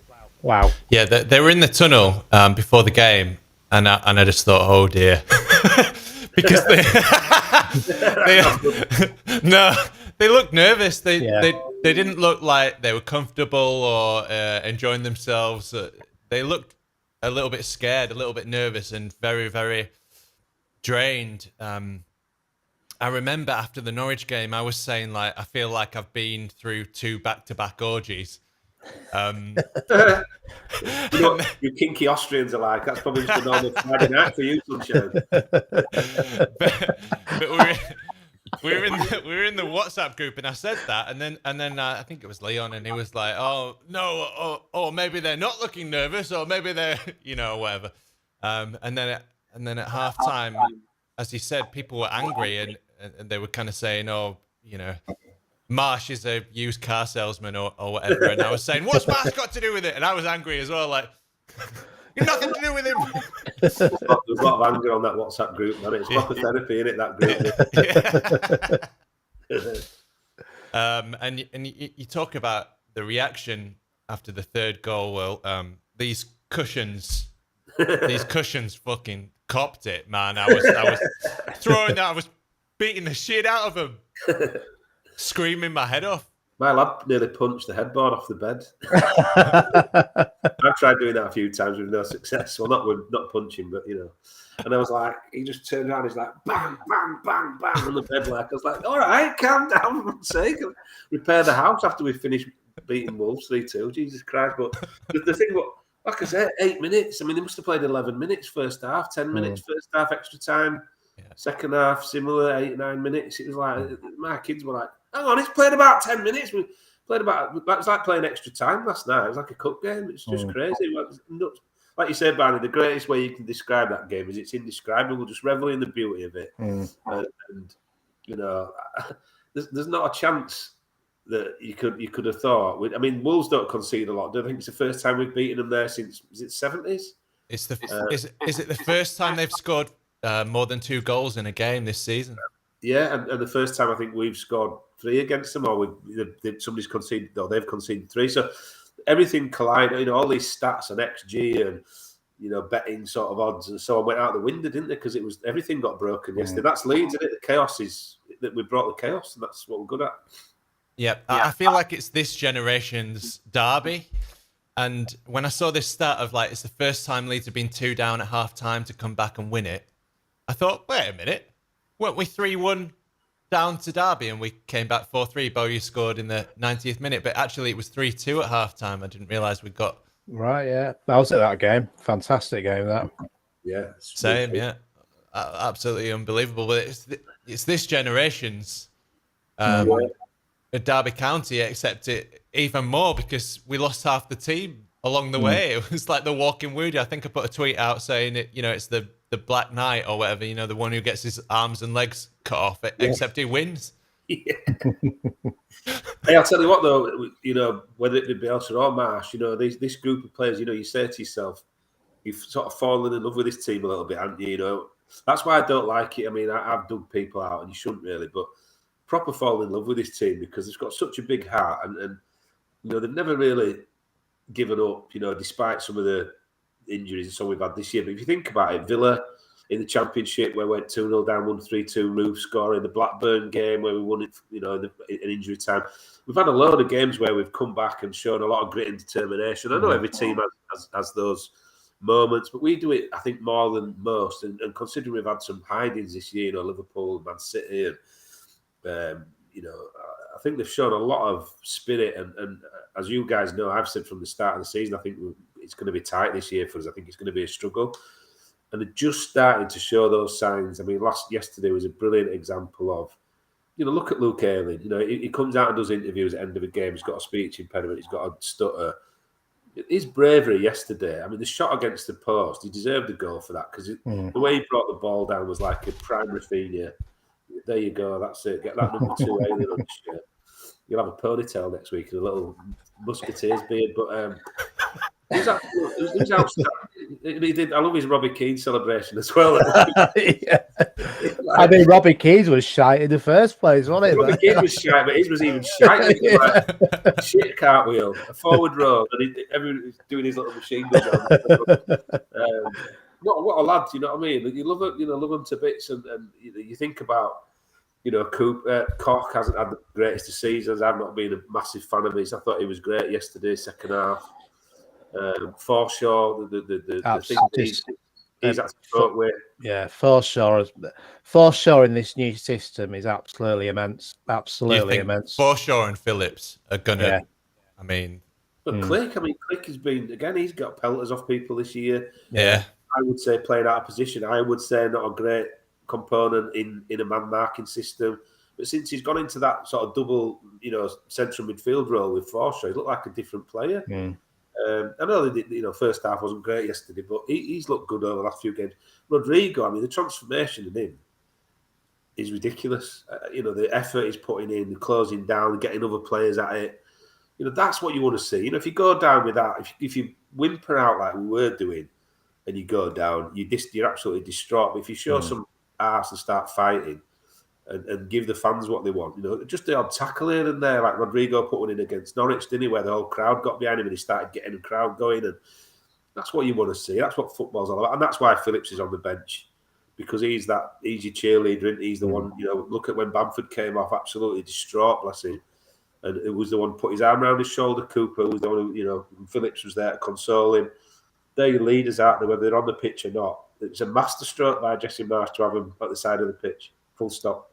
Yeah, they were in the tunnel before the game, and I just thought, oh dear, because they looked nervous. They didn't look like they were comfortable or enjoying themselves. They looked a little bit scared, a little bit nervous, and very, very drained. I remember after the Norwich game, I was saying, like, I feel like I've been through 2 back-to-back orgies. You know what you kinky Austrians are like? That's probably just a normal Friday night for you, sunshine. but we were in the WhatsApp group, and I said that, and then I think it was Leon, and he was like, "Oh no, oh maybe they're not looking nervous, or maybe they're whatever." And then at halftime, as he said, people were angry, and they were kind of saying, "Oh, Marsch is a used car salesman or whatever," and I was saying, "What's Marsch got to do with it?" And I was angry as well, like, "You've nothing to do with him." There's a lot of anger on that WhatsApp group, man. It's proper therapy, isn't it? That group. And you talk about the reaction after the third goal. Well, these cushions fucking copped it, man. I was throwing that. I was beating the shit out of them. Screaming my head off. My lad nearly punched the headboard off the bed. I've tried doing that a few times with no success. Well, not punching, but And I was like, he just turned around. He's like, bang, bang, bang, bang on the bed. Like I was like, all right, calm down, for fuck's sake. Repair the house after we finished beating Wolves 3-2. Jesus Christ! But the thing, like I said, 8 minutes. I mean, they must have played 11 minutes first half, 10 minutes first half, extra time. Yeah. Second half, similar, 8-9 minutes. It was like my kids were like, "Hang on, it's played about 10 minutes. We played about. It was like playing extra time last night. It was like a cup game. It's just crazy. It was nuts. Like you said, Barney, the greatest way you can describe that game is it's indescribable. Just revel in the beauty of it, and there's not a chance that you could have thought. I mean, Wolves don't concede a lot. I think it's the first time we've beaten them there since is it 70s? Is it the first time they've scored more than 2 goals in a game this season? Yeah, and the first time I think we've scored 3 against them, or somebody's conceded, or they've conceded 3. So everything collided. All these stats and XG and betting sort of odds and so on went out the window, didn't they? Because everything got broken yesterday. That's Leeds, isn't it? The chaos is that we brought the chaos, and that's what we're good at. Yeah, I feel like it's this generation's derby. And when I saw this stat of like it's the first time Leeds have been 2 down at half time to come back and win it, I thought, wait a minute, weren't we 3-1 down to Derby and we came back 4-3? Bowyer scored in the 90th minute, but actually it was 3-2 at half time. I didn't realise we got. Right, yeah. I was at that game. Fantastic game, that. Yeah. Same, yeah. Absolutely unbelievable. But it's this generation's Derby County, except it even more because we lost half the team along the way. It was like the walking wounded. I think I put a tweet out saying it's the Black Knight or whatever, the one who gets his arms and legs cut off, except he wins. Yeah. Hey, I'll tell you what though, whether it be Bielsa or Marsch, this group of players, you say to yourself, you've sort of fallen in love with this team a little bit, haven't you? That's why I don't like it. I mean, I've dug people out, and you shouldn't really, but proper fall in love with this team because it's got such a big heart, and they've never really given up, despite some of the injuries and so we've had this year. But if you think about it, Villa in the Championship where we went 2-0 down, 1-3-2, Roof scoring, the Blackburn game where we won it, in injury time. We've had a load of games where we've come back and shown a lot of grit and determination. I know every team has those moments, but we do it, I think, more than most. And considering we've had some hidings this year, Liverpool, Man City, and I think they've shown a lot of spirit. And as you guys know, I've said from the start of the season, I think it's going to be tight this year for us. I think it's going to be a struggle. And they're just starting to show those signs. I mean, yesterday was a brilliant example of, look at Luke Ayling. He comes out and does interviews at the end of a game. He's got a speech impediment. He's got a stutter. His bravery yesterday, I mean, the shot against the post, he deserved a goal for that because the way he brought the ball down was like a prime Rafinha. There you go. That's it. Get that number 2 Ayling on the shirt. You'll have a ponytail next week and a little musketeer's beard. But He's outstanding. He did. I love his Robbie Keane celebration as well. Yeah. I mean, Robbie Keane was shite in the first place, wasn't he? Robbie Keane was shite, but his was even shite. Like, shit cartwheel, a forward row, and everyone's doing his little machine gun. What a lad, you know what I mean? You love it, love him to bits, and you think about. Cork hasn't had the greatest of seasons. I've not been a massive fan of his. I thought he was great yesterday, second half. Forshaw, the thing he's at stroke with. Yeah, Forshaw in this new system is absolutely immense. Absolutely immense. Forshaw and Phillips are gonna. Yeah. I mean, but Click has been again. He's got pelters off people this year. Yeah, I would say playing out of position. I would say not a great component in a man marking system, but since he's gone into that sort of double, central midfield role with Forshaw, he looked like a different player. I know they did, first half wasn't great yesterday, but he's looked good over the last few games. Rodrigo, I mean, the transformation in him is ridiculous. The effort he's putting in, the closing down, getting other players at it. That's what you want to see. If you go down with that, if you whimper out like we were doing, and you go down, you're absolutely distraught. But if you show some arse and start fighting and give the fans what they want, just the odd tackle here and there, like Rodrigo put one in against Norwich, didn't he, where the whole crowd got behind him and he started getting the crowd going, and that's what you want to see. That's what football's all about, and that's why Phillips is on the bench, because he's your cheerleader, and he's the one. Look at when Bamford came off, absolutely distraught, bless him, and it was the one who put his arm around his shoulder. Cooper was the one who, Phillips was there to console him. They're your leaders out there, whether they're on the pitch or not. It's a masterstroke by Jesse Marsch to have him at the side of the pitch. Full stop.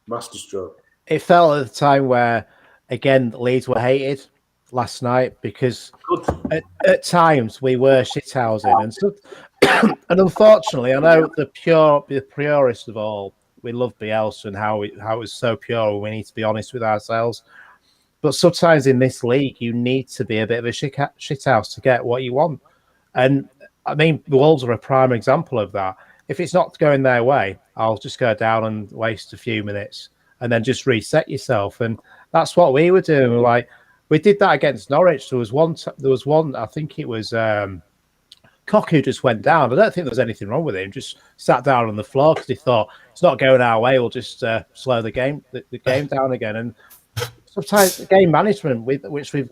Masterstroke. It felt at the time where, again, Leeds were hated last night because at times we were shithousing. And unfortunately, I know the purest of all, we love Bielsa and how it was so pure. We need to be honest with ourselves. But sometimes in this league, you need to be a bit of a shithouse to get what you want. And I mean, the Wolves are a prime example of that. If it's not going their way, I'll just go down and waste a few minutes and then just reset yourself. And that's what we were doing. We did that against Norwich. There was one. I think it was Cock who just went down. I don't think there was anything wrong with him. Just sat down on the floor because he thought it's not going our way. We'll just slow the game down again. And sometimes game management which we've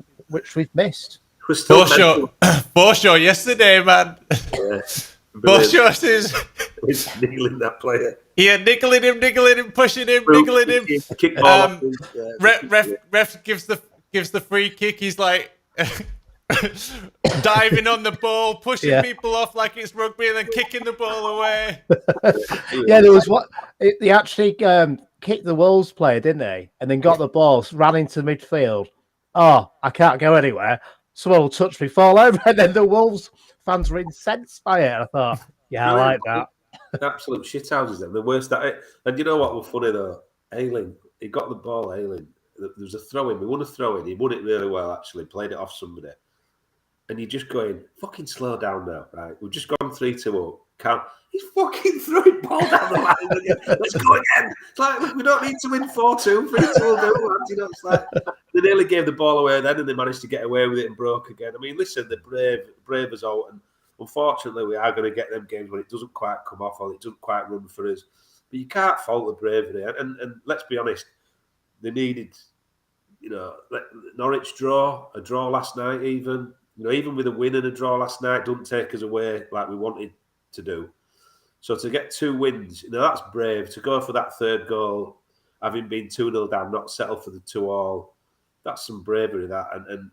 missed. Forshaw yesterday, man. Yeah. Forshaw is niggling that player. Yeah, niggling him, pushing him, niggling him. Ref gives the free kick. He's like diving on the ball, pushing people off like it's rugby, and then kicking the ball away. Yeah, there was they actually kicked the Wolves player, didn't they? And then got the ball, ran into midfield. Oh, I can't go anywhere. Someone will touch me, fall over, and then the Wolves fans were incensed by it. I thought, I like that. Absolute shithouses then. The worst at it. And you know what was funny though? Ayling, he got the ball, Ayling. There was a throw-in. We won a throw-in. He won it really well, actually. Played it off somebody. And you're just going, fucking slow down now, right? We've just gone 3-2 up. He's fucking throwing ball down the line again. Let's go again. It's like, we don't need to win 4-2. 3-2 will do, lads. It's like, they nearly gave the ball away then and they managed to get away with it and broke again. I mean, listen, they're brave as all. And unfortunately, we are going to get them games when it doesn't quite come off or it doesn't quite run for us. But you can't fault the bravery. And let's be honest, they needed, Norwich a draw last night even. Even with a win and a draw last night, doesn't take us away like we wanted to do. So to get 2 wins, that's brave. To go for that third goal, having been 2-0 down, not settle for the 2-2, that's some bravery, that.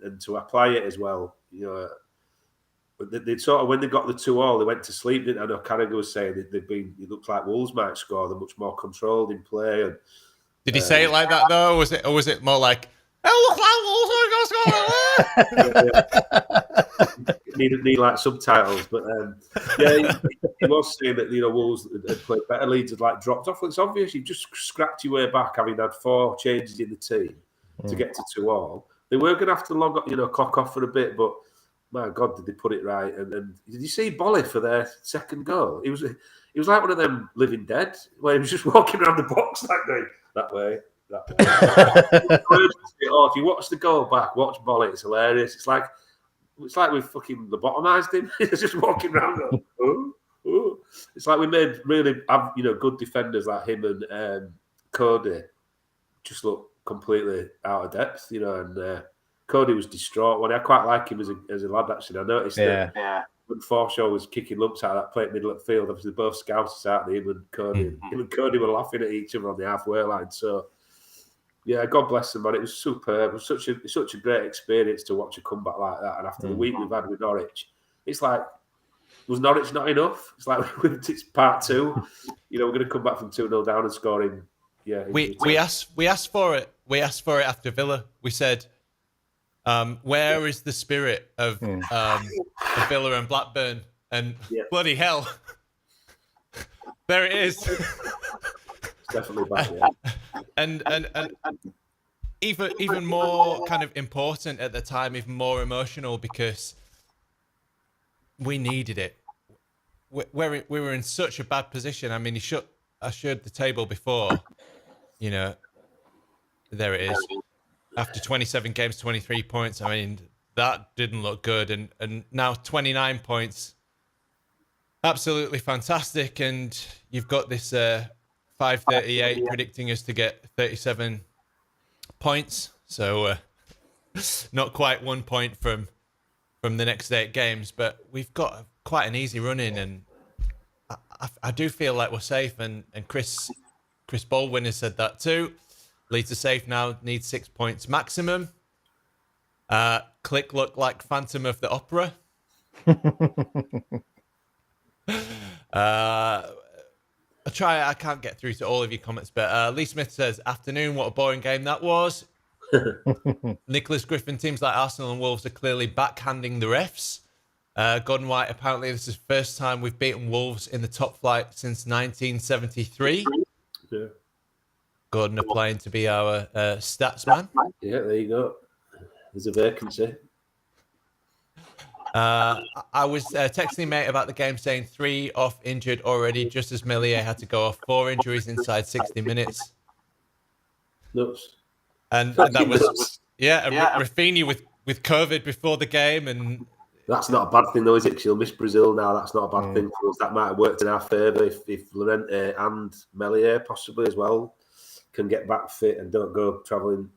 And to apply it as well, they sort of, when they got the 2-2, they went to sleep, didn't they? I know Carragher was saying that it looked like Wolves might score. They're much more controlled in play. And did he say it like that though? Or was it more like, need like subtitles, but he was saying that Wolves had played better. Leeds had dropped off. Well, it's obvious you've just scrapped your way back, having had 4 changes in the team to get to 2-2. They were going to have to clock off for a bit, but my God, did they put it right? And did you see Bolly for their second goal? He was like one of them Living Dead, where he was just walking around the box that way. If you watch the goal back, watch Bolly. It's hilarious. It's like it's like we've fucking lobotomized him. He's just walking around. Going, oh, oh. It's like we made really, good defenders like him and Cody just look completely out of depth, and Cody was distraught. I quite like him as a lad, actually. I noticed that when Forshaw was kicking lumps out of that plate middle of the field, obviously both scouts out him and Cody. Him and Cody were laughing at each other on the halfway line. So, yeah, God bless them, man. It was superb. It was such a great experience to watch a comeback like that. And after the week we've had with Norwich, it's like, was Norwich not enough? It's like it's part two. We're going to come back from 2-0 down and scoring. Yeah, we asked for it. We asked for it after Villa. We said, where is the spirit of Villa and Blackburn? And bloody hell, there it is. It's definitely back. Yeah. And even more kind of important at the time, even more emotional, because we needed it. We were in such a bad position. I mean, I showed the table before. There it is. After 27 games, 23 points. I mean, that didn't look good. And now 29 points. Absolutely fantastic. And you've got this 538 predicting us to get 37 points. So not quite 1 point from the next 8 games. But we've got quite an easy run in. And I do feel like we're safe. And Chris Baldwin has said that too. Leeds are safe now, needs 6 points maximum. Click look like Phantom of the Opera. I can't get through to all of your comments, but Lee Smith says, afternoon, what a boring game that was. Nicholas Griffin, teams like Arsenal and Wolves are clearly backhanding the refs. Gordon White, apparently this is the first time we've beaten Wolves in the top flight since 1973. Yeah. Gordon applying to be our stats man. Yeah, there you go. There's a vacancy. I was texting mate about the game saying 3 off injured already, just as Melier had to go off. 4 injuries inside 60 minutes. Nuts. And that was, Rafinha with COVID before the game. And that's not a bad thing, though, is it? Because he'll miss Brazil now. That's not a bad thing for us. That might have worked in our favour if Llorente and Melier possibly as well can get back fit and don't go travelling,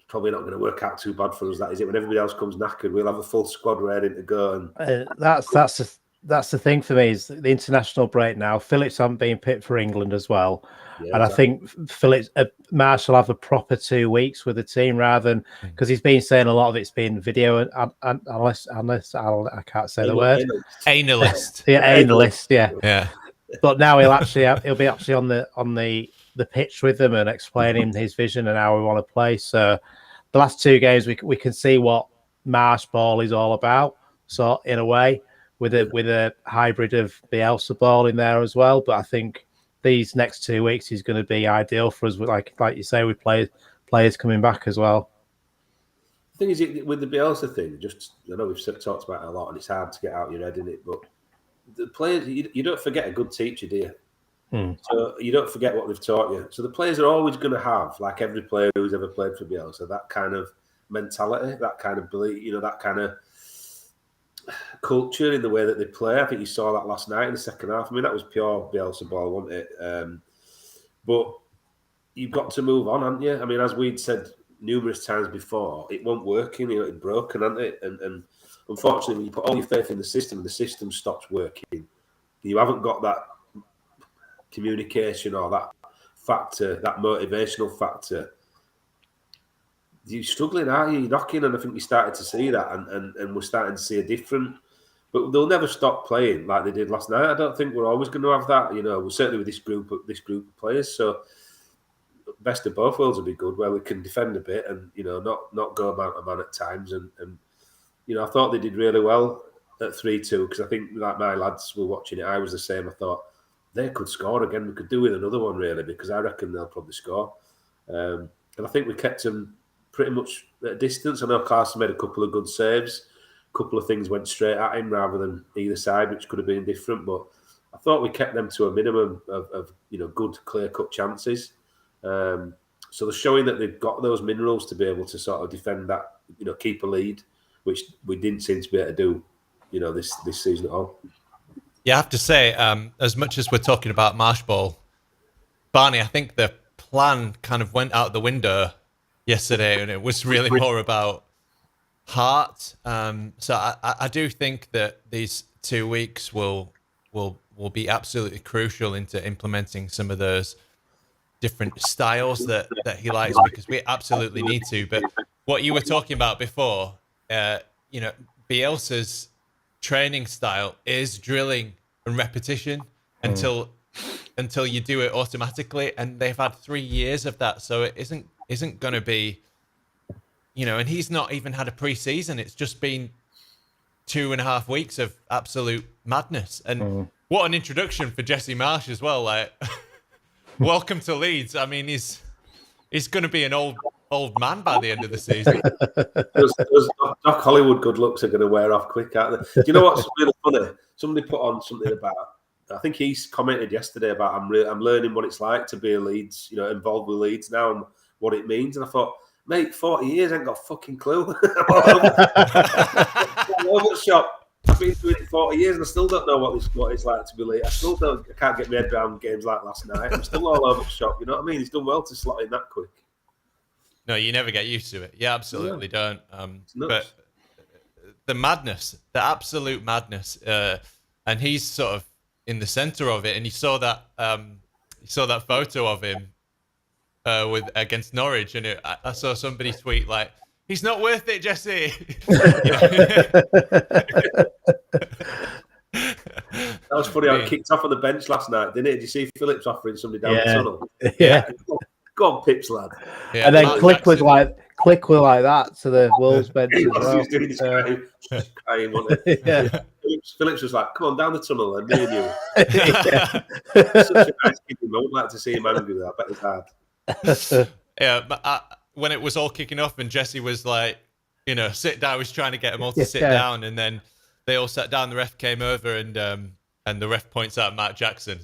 probably not going to work out too bad for us, that is it. When everybody else comes knackered, we'll have a full squad ready to go. And that's the thing for me, is the international break now. Phillips haven't been picked for England as well. Yeah, and exactly. I think Phillips, Marsch will have a proper 2 weeks with the team rather than, because he's been saying a lot of it's been video unless I can't say the word. Analyst. Analyst, yeah. Yeah. But now he'll be actually on the pitch with them and explaining his vision and how we want to play. So the last 2 games we can see what Marsch ball is all about. So in a way, with a hybrid of Bielsa ball in there as well. But I think these next 2 weeks is going to be ideal for us. Like you say, with players coming back as well. The thing is, with the Bielsa thing, I know we've talked about it a lot, and it's hard to get out your head, isn't it? But the players, you don't forget a good teacher, do you? So you don't forget what they've taught you. So the players are always going to have, like every player who's ever played for Bielsa, that kind of mentality, that kind of belief, that kind of culture in the way that they play. I think you saw that last night in the second half. I mean, that was pure Bielsa ball, wasn't it? But you've got to move on, haven't you? I mean, as we'd said numerous times before, it won't work. It's broken, hasn't it? And unfortunately, when you put all your faith in the system and the system stops working, you haven't got that communication or that factor, that motivational factor. You're struggling, aren't you? You're knocking, and I think we started to see that, and we're starting to see a different. But they'll never stop playing like they did last night. I don't think we're always going to have that. We're certainly with this group of players. So best of both worlds would be good, where we can defend a bit and not go man to man at times. And I thought they did really well at 3-2, because I think like my lads were watching it. I was the same. I thought they could score again. We could do with another one, really, because I reckon they'll probably score. And I think we kept them pretty much at a distance. I know Carson made a couple of good saves. A couple of things went straight at him rather than either side, which could have been different. But I thought we kept them to a minimum of good, clear-cut chances. So they're showing that they've got those minerals to be able to sort of defend that, keep a lead which we didn't seem to be able to do, this season at all. Yeah, I have to say, as much as we're talking about Marsch ball, Barney, I think the plan kind of went out the window yesterday, and it was really more about heart. So I do think that these 2 weeks will be absolutely crucial into implementing some of those different styles that he likes, because we absolutely need to. But what you were talking about before, Bielsa's training style is drilling and repetition until you do it automatically, and they've had 3 years of that, so it isn't going to be, and he's not even had a pre-season. It's just been 2.5 weeks of absolute madness. And what an introduction for Jesse Marsch as well. Like, welcome to Leeds. I mean, he's going to be an old man by the end of the season. Those Doc Hollywood good looks are going to wear off quick, aren't they? Do you know what's really funny? Somebody put on something about, I think he's commented yesterday about, I'm learning what it's like to be a Leeds, involved with Leeds now and what it means. And I thought, mate, 40 years, I ain't got a fucking clue. I'm all over the shop. I've been doing it 40 years and I still don't know what it's like to be late. I can't get my head around games like last night. I'm still all over the shop, you know what I mean? He's done well to slot in that quick. No, you never get used to it. You absolutely don't. But the madness, the absolute madness, and he's sort of in the center of it. And you saw that photo of him against Norwich, and I saw somebody tweet like, "He's not worth it, Jesse." That was funny. I kicked off on the bench last night, didn't it? Did you see Phillips offering somebody down the tunnel? Yeah. Go on, Pips, lad. Yeah, and then Click was like that to the Wolves bench as well. He was doing his crying, wasn't he? Yeah. Phillips was like, "Come on, down the tunnel, and me and you." Such a nice kid. I would like to see him angry with that. I bet it's hard. Yeah, but when it was all kicking off and Jesse was like, sit down, I was trying to get them all to sit down, and then they all sat down. The ref came over, and the ref points out Matt Jackson,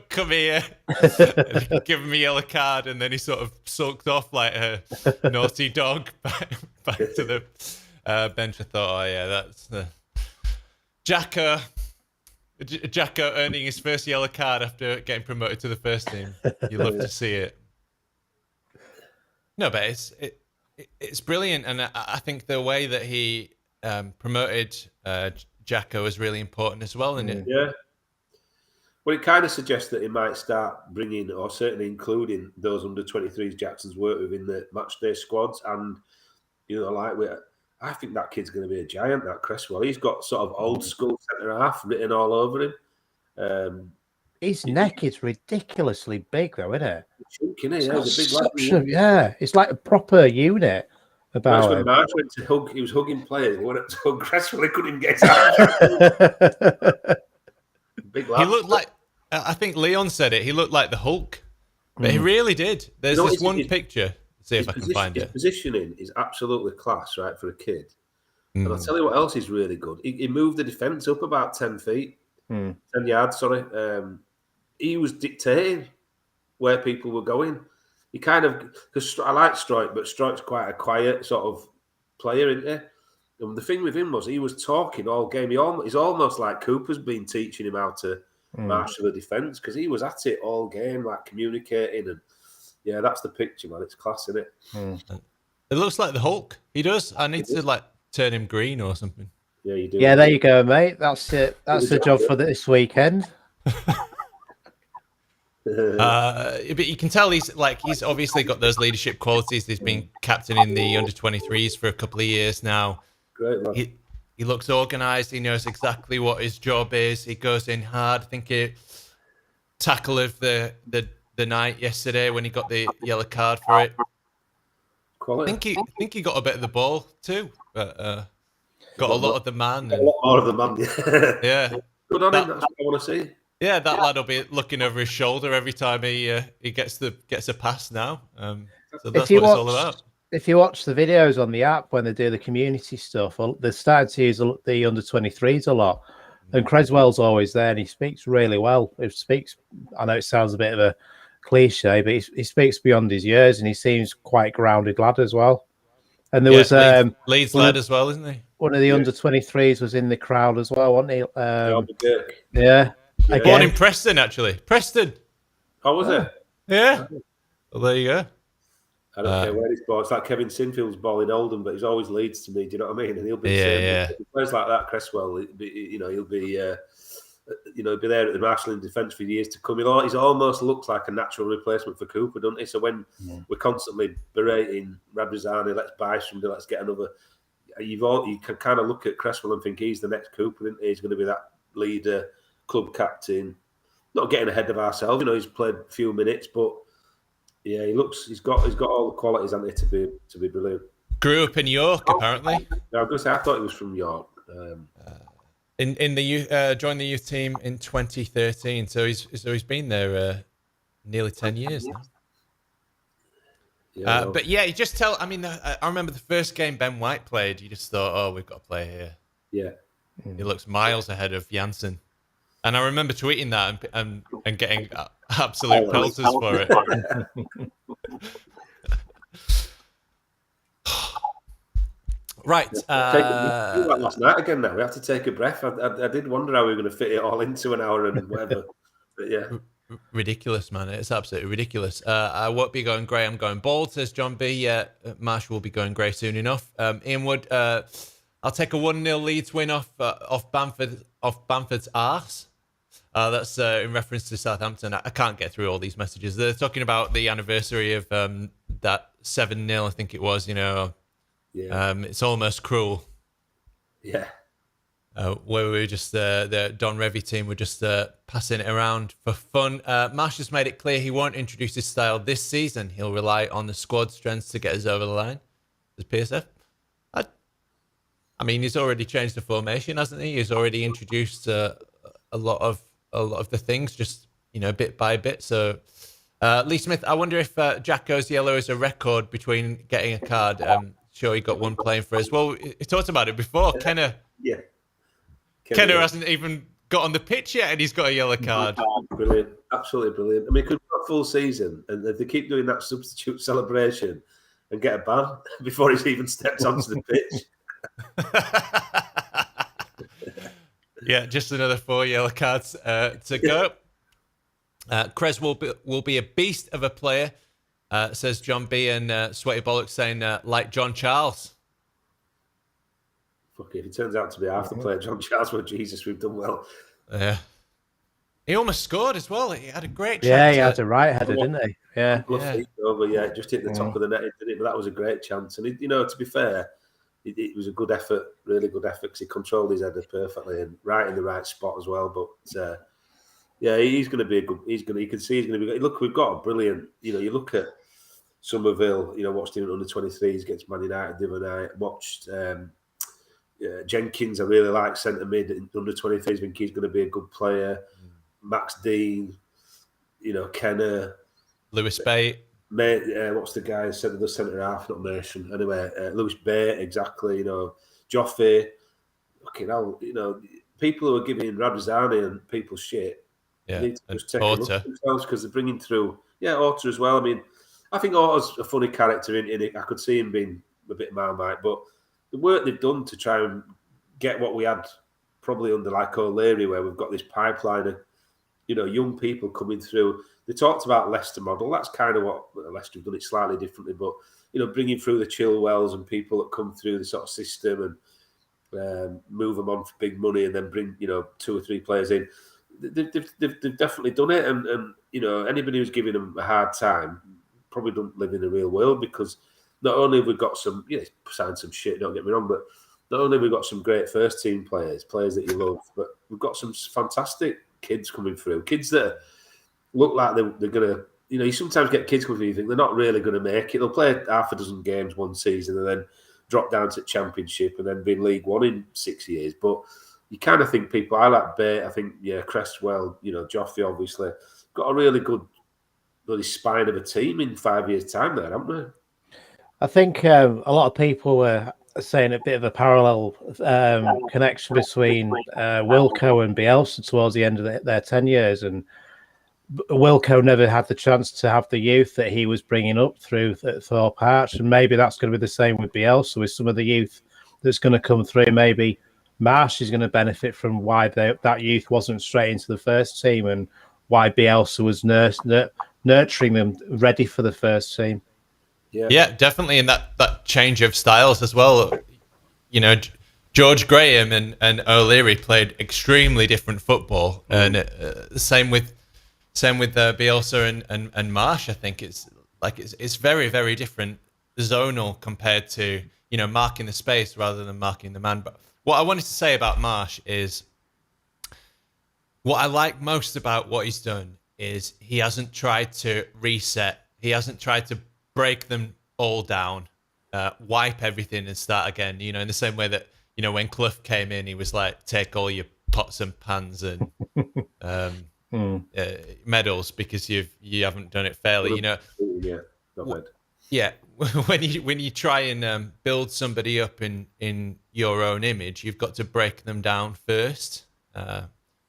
come here, give him a yellow card, and then he sort of sulked off like a naughty dog back to the bench. I thought, oh yeah, that's the Jacko earning his first yellow card after getting promoted to the first team. You love to see it. No, but it's brilliant, and I think the way that he promoted Jacko is really important as well, isn't it? Yeah. Well, it kind of suggests that he might start bringing, or certainly including, those under-23s Jackson's worked with in the matchday squads, and I think that kid's going to be a giant. That Cresswell, he's got sort of old school centre half written all over him. His neck is ridiculously big, though, isn't it? Chunky, isn't it? He's a big lad. Yeah, it's like a proper unit. That's when Marsch went to hug. He was hugging players. He went up to hug Cresswell. He couldn't get out. Big lad. He looked like, I think Leon said it, he looked like the Hulk. But he really did. There's this one picture. See if I can find it. His positioning is absolutely class, right, for a kid. And I'll tell you what else is really good. He moved the defence up about 10 feet. 10 yards, sorry. He was dictating where people were going. He kind of, because I like Stroik, but Stroik's quite a quiet sort of player, isn't he? And the thing with him was he was talking all game. He's almost like Cooper's been teaching him how to marshal the defence, because he was at it all game, like communicating. And yeah, that's the picture, man. It's class, isn't it? It looks like the Hulk. He does. I need to turn him green or something. Yeah, you do. Yeah, there you go, mate. That's it. That's the job for this weekend. But you can tell he's obviously got those leadership qualities. He's been captain in the under-23s for a couple of years now. Great, man. He looks organised. He knows exactly what his job is. He goes in hard. I think he tackle of the night yesterday when he got the yellow card for it. Quality. I think he got a bit of the ball too, but got a lot of the man. A lot more of the man. Yeah. Good on him. That's what I want to see. Yeah, that lad will be looking over his shoulder every time he gets a pass now. So that's what it's all about. If you watch the videos on the app when they do the community stuff, they're starting to use the under-23s a lot. And Creswell's always there, and he speaks really well. I know it sounds a bit of a cliche, but he speaks beyond his years, and he seems quite grounded lad as well. And there was Leeds one lad of, as well, isn't he? one of the under-23s was in the crowd as well, wasn't he? Yeah. Born in Preston, actually. Preston. Oh, was it? Yeah. Well, there you go. I don't care where he's born. It's like Kevin Sinfield's born in Oldham, but he's always Leeds to me. Do you know what I mean? And he'll be if he plays like that, Cresswell. He'll be there at the Marshall in defence for years to come. He almost looks like a natural replacement for Cooper, doesn't he? So when we're constantly berating Radrizzani, let's buy somebody, let's get another. You can kind of look at Cresswell and think he's the next Cooper, isn't he? He's going to be that leader, club captain. Not getting ahead of ourselves, he's played a few minutes, but yeah, he's got all the qualities, hasn't he, to be brilliant. Grew up in York, apparently. I was going to say, I thought he was from York. In the youth, joined the youth team in 2013, so he's been there nearly 10 years now. Yeah, but yeah, you just tell. I mean, I remember the first game Ben White played. You just thought, oh, we've got to play here. Yeah, he looks miles ahead of Janssen. And I remember tweeting that and getting absolute pelters for it. Right. Last night again now. We have to take a breath. I did wonder how we were going to fit it all into an hour and whatever. But yeah. Ridiculous, man. It's absolutely ridiculous. I won't be going grey. I'm going bald, says John B. Yeah, Marsch will be going grey soon enough. Ian Wood, I'll take a 1-0 Leeds win off Bamford's arse. That's in reference to Southampton. I can't get through all these messages. They're talking about the anniversary of that 7-0, I think it was, Yeah. It's almost cruel. Yeah. Where we were just, the Don Revy team were just passing it around for fun. Marsch has made it clear he won't introduce his style this season. He'll rely on the squad strengths to get us over the line. As PSF. I mean, he's already changed the formation, hasn't he? He's already introduced a lot of the things, just bit by bit. So, Lee Smith, I wonder if Jack goes yellow is a record between getting a card. Sure, he got one playing for us. Well, he talked about it before. Kenner hasn't even got on the pitch yet, and he's got a yellow card. Brilliant, absolutely brilliant. I mean, could go a full season, and if they keep doing that substitute celebration and get a ban before he's even stepped onto the pitch. Yeah, just another 4 yellow cards to go. Krez will be a beast of a player, says John B. And Sweaty Bollocks saying, like John Charles. Fuck it, if it turns out to be half the player John Charles, well, Jesus, we've done well. Yeah. He almost scored as well. He had a great chance. Yeah, he had a right header, didn't he? Yeah. Just hit the top of the net, didn't it? But that was a great chance. And, to be fair, it was a good effort, really good effort, because he controlled his header perfectly and right in the right spot as well. But he's going to be a good. You can see he's going to be good. Look, we've got a brilliant. You look at Somerville. Watched him at under 23s against Man United the other night. Watched Jenkins. I really like centre mid under 23s. I think he's going to be a good player. Max Dean. Kenner. Lewis Bate. What's the guy said the centre half, not Mershon. Anyway, Lewis Bate, exactly. Joffe. Fucking hell, people who are giving Radrizzani and people shit. Yeah, need to just take a look at themselves because they're bringing through. Yeah, Orta as well. I mean, I think Orta's a funny character in it. I could see him being a bit Marmite, but the work they've done to try and get what we had probably under like O'Leary, where we've got this pipeline of young people coming through. They talked about Leicester model. That's kind of what Leicester have done it slightly differently, but bringing through the Chilwells and people that come through the sort of system and move them on for big money, and then bring 2 or 3 players in. They've definitely done it, and anybody who's giving them a hard time probably don't live in the real world, because not only have we got some signed some shit, don't get me wrong, but not only have we got some great first team players that you love, but we've got some fantastic kids coming through, kids that look like they're gonna. You sometimes get kids coming through, you think they're not really going to make it. They'll play half a dozen games one season and then drop down to Championship and then be in League One in 6 years. But you kind of think people. I like Bate. I think Cresswell. Joffe obviously got a really good bloody spine of a team in 5 years' time there, haven't they? I think a lot of people were saying a bit of a parallel connection between Wilco and Bielsa towards the end of their 10 years, and Wilco never had the chance to have the youth that he was bringing up through Thorpe Arch, and maybe that's going to be the same with Bielsa, with some of the youth that's going to come through. Maybe Marsch is going to benefit from why that youth wasn't straight into the first team, and why Bielsa was nurturing them ready for the first team. Yeah, definitely, and that change of styles as well. You know, George Graham and O'Leary played extremely different football, and same with Bielsa and Marsch. I think it's very, very different zonal compared to, you know, marking the space rather than marking the man. But what I wanted to say about Marsch is, what I like most about what he's done is he hasn't tried to reset. He hasn't tried to break them all down, wipe everything and start again. You know, in the same way that, you know, when Clough came in, he was like, take all your pots and pans and medals because you haven't done it fairly. You know, yeah. When you try and build somebody up in your own image, you've got to break them down first.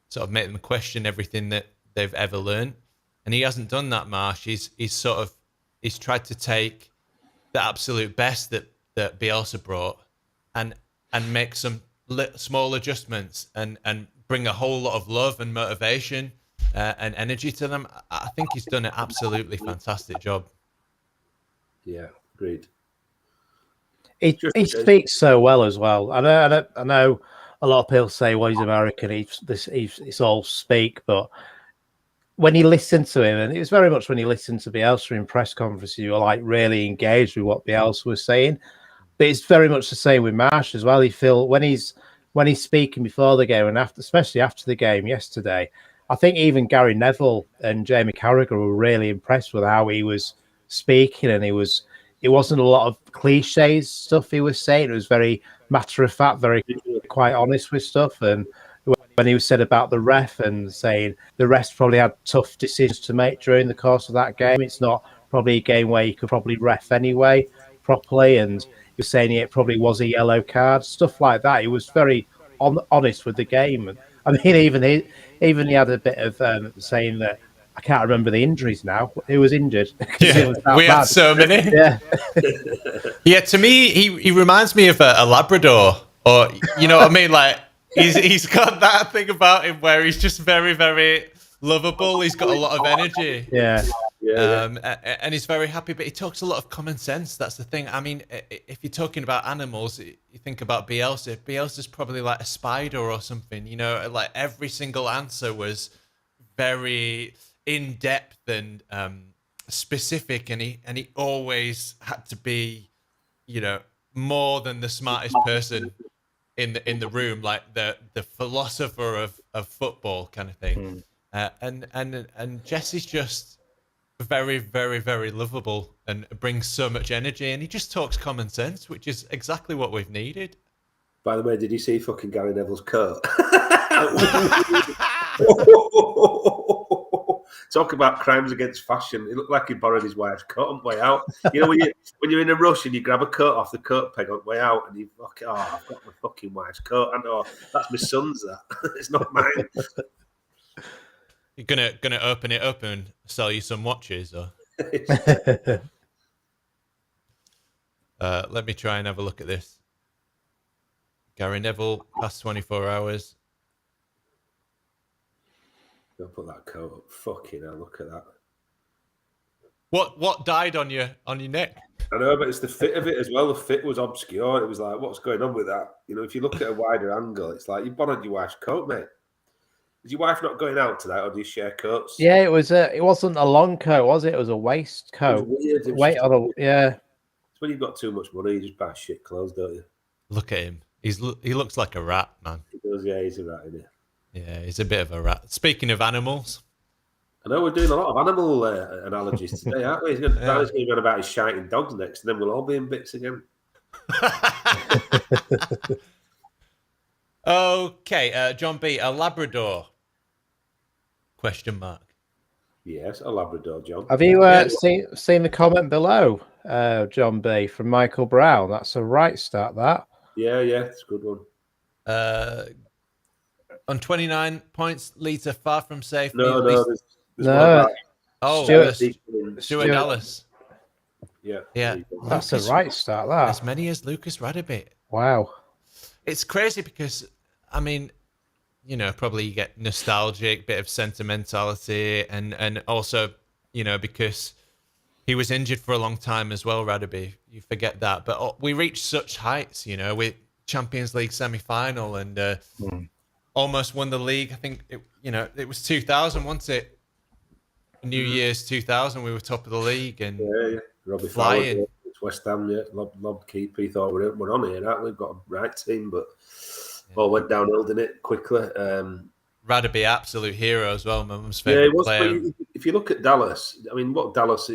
Sort of make them question everything that they've ever learned, and he hasn't done that. Marsch, he's tried to take the absolute best that Bielsa brought, and make some small adjustments, and bring a whole lot of love and motivation and energy to them. I think he's done an absolutely fantastic job. Yeah, agreed. He speaks so well as well. I know a lot of people say, well, he's American, it's all speak, but when you listen to him, and it was very much when you listen to Bielsa in press conferences, you were like really engaged with what Bielsa was saying. But it's very much the same with Marsch as well. You feel when he's speaking before the game and after, especially after the game yesterday, I think even Gary Neville and Jamie Carragher were really impressed with how he was speaking, and it wasn't a lot of cliches stuff he was saying. It was very matter of fact, very quite honest with stuff. And when he was said about the ref and saying the refs probably had tough decisions to make during the course of that game, it's not probably a game where you could probably ref anyway properly. And he was saying it probably was a yellow card, stuff like that. He was very honest with the game. And I mean, even he had a bit of saying that, I can't remember the injuries now. Who was injured? Yeah, we had so many. Yeah, yeah. To me, he reminds me of a Labrador, or you know what I mean. Like he's got that thing about him where he's just very, very lovable. He's got a lot of energy. Yeah. And he's very happy, but he talks a lot of common sense. That's the thing. I mean, if you're talking about animals, you think about Bielsa. Bielsa's probably like a spider or something. You know, like every single answer was very in depth and specific, and he always had to be, you know, more than the smartest person in the room, like the philosopher of football kind of thing. And Jesse's just very, very, very lovable and brings so much energy, and he just talks common sense, which is exactly what we've needed. By the way, did you see fucking Gary Neville's coat? Talk about crimes against fashion. It looked like he borrowed his wife's coat on the way out. You know, when you're in a rush and you grab a coat off the coat peg on the way out, and you fucking, I've got my fucking wife's coat. I know that's my son's. That it's not mine. You're gonna open it up and sell you some watches, or? Let me try and have a look at this. Gary Neville, past 24 hours. Don't put that coat up. Fucking hell, look at that. What died on your neck? I know, but it's the fit of it as well. The fit was obscure. It was like, what's going on with that? You know, if you look at a wider angle, it's like you borrowed your wife's coat, mate. Is your wife not going out tonight, or do you share coats? Yeah, it wasn't a long coat, was it? It was a waistcoat. It was weird. It's when you've got too much money, you just buy shit clothes, don't you? Look at him. He looks like a rat, man. He does, yeah. He's a rat, isn't he? Yeah, he's a bit of a rat. Speaking of animals, I know we're doing a lot of animal analogies today, aren't we? He's going to be on about his shiting dogs next, and then we'll all be in bits again. Okay, John B, a Labrador? Question mark. Yes, a Labrador, John. Have you seen the comment below, John B, from Michael Brown? That's a right start, that. Yeah, it's a good one. On 29 points, Leeds are far from safe. No, There's one No, about Stuart Dallas. Yeah. Yeah. That's a right start, that. As many as Lucas Radebe. Wow. It's crazy because, I mean, you know, probably you get nostalgic, bit of sentimentality, and also, you know, because he was injured for a long time as well, Radebe. You forget that. But we reached such heights, you know, with Champions League semi-final and almost won the league. I think, it was 2000, wasn't it? New Year's 2000, we were top of the league and yeah. Robbie flying. Fowler, it's West Ham, yeah. Lob keeper. He thought we're on here, aren't we? We've got a right team, but all went downhill, didn't it? Quickly. Radebe, absolute hero as well. My mum's favourite Yeah, it was. player. If you look at Dallas, I mean, what Dallas,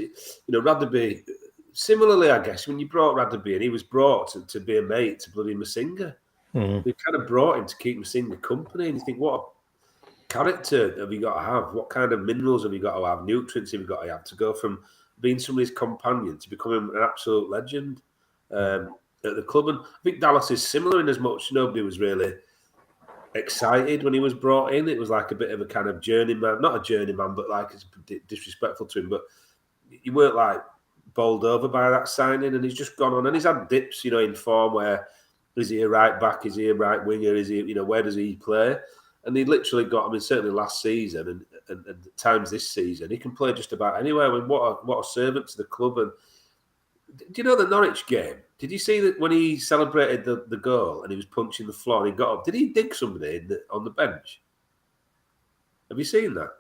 Radebe, similarly, I guess, when you brought Radebe in, he was brought to be a mate to bloody Masinga. They kind of brought him to keep Masinga company, and you think, what a character have you got to have? What kind of minerals have you got to have? Nutrients have you got to have to go from being somebody's companion to becoming an absolute legend at the club? And I think Dallas is similar in as much nobody was really excited when he was brought in. It was like a bit of a kind of journeyman, not a journeyman, but like it's disrespectful to him. But you weren't like bowled over by that signing, and he's just gone on and he's had dips, in form where is he a right back, is he a right winger, is he, where does he play? And he literally got, certainly last season and at times this season, he can play just about anywhere. I mean, what a servant to the club. And do you know the Norwich game? Did you see that when he celebrated the goal and he was punching the floor and he got up? Did he dig somebody on the bench? Have you seen that?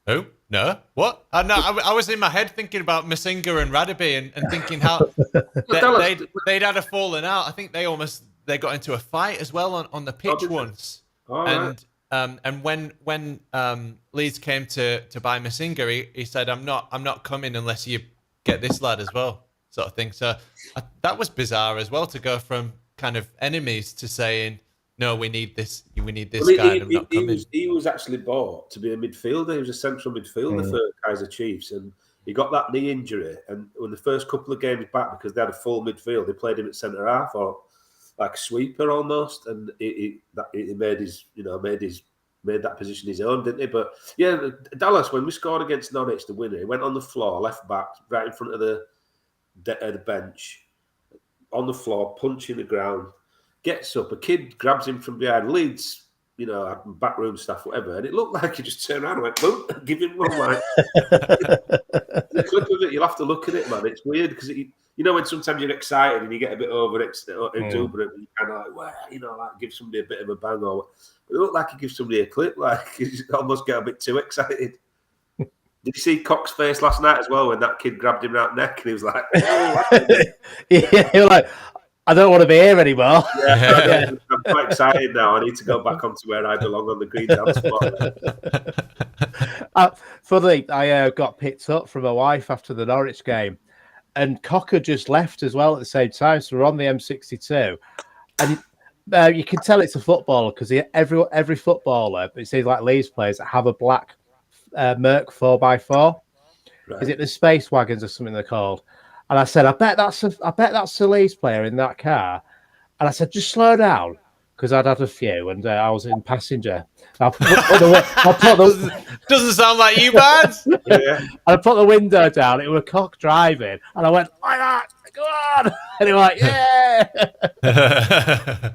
Oh, no. What? No, I was in my head thinking about Masinga and Radebe and thinking how they'd had a falling out. I think they got into a fight as well on the pitch once. Right. And when Leeds came to buy Masinga, he said, I'm not coming unless you get this lad as well, sort of thing. So that was bizarre as well, to go from kind of enemies to saying, no, we need this guy, and I'm not coming. He was actually bought to be a midfielder. He was a central midfielder for Kaiser Chiefs, and he got that knee injury. And when the first couple of games back, because they had a full midfield, they played him at centre half or like sweeper almost, and he made that position his own, didn't he? But yeah, Dallas, when we scored against Norwich to win it, he went on the floor, left back, right in front of the bench, on the floor, punching the ground. Gets up, a kid grabs him from behind, Leeds, backroom staff, whatever, and it looked like he just turned around and went, boom, give him one like. The clip of it, you'll have to look at it, man. It's weird because when sometimes you're excited and you get a bit exuberant, and you kind of like give somebody a bit of a bang, or it looked like he gives somebody a clip, like you almost get a bit too excited. Did you see Cox's face last night as well when that kid grabbed him around the neck and he was like, oh. Yeah, he was like, I don't want to be here anymore. Yeah. I'm quite excited now. I need to go back onto where I belong on the green dance spot. Funny, I got picked up from my wife after the Norwich game, and Cocker just left as well at the same time. So we're on the M62, and you can tell it's a footballer because every footballer, it seems like Leeds players, have a black Merc 4x4. Right. Is it the Space Wagons or something they're called? And I said, I bet that's the Leeds player in that car. And I said, just slow down, because I'd had a few and I was in passenger. Doesn't sound like you, bad. Yeah. And I put the window down. It was Cock driving, and I went, "Why not? Go on!" And he was like, "Yeah."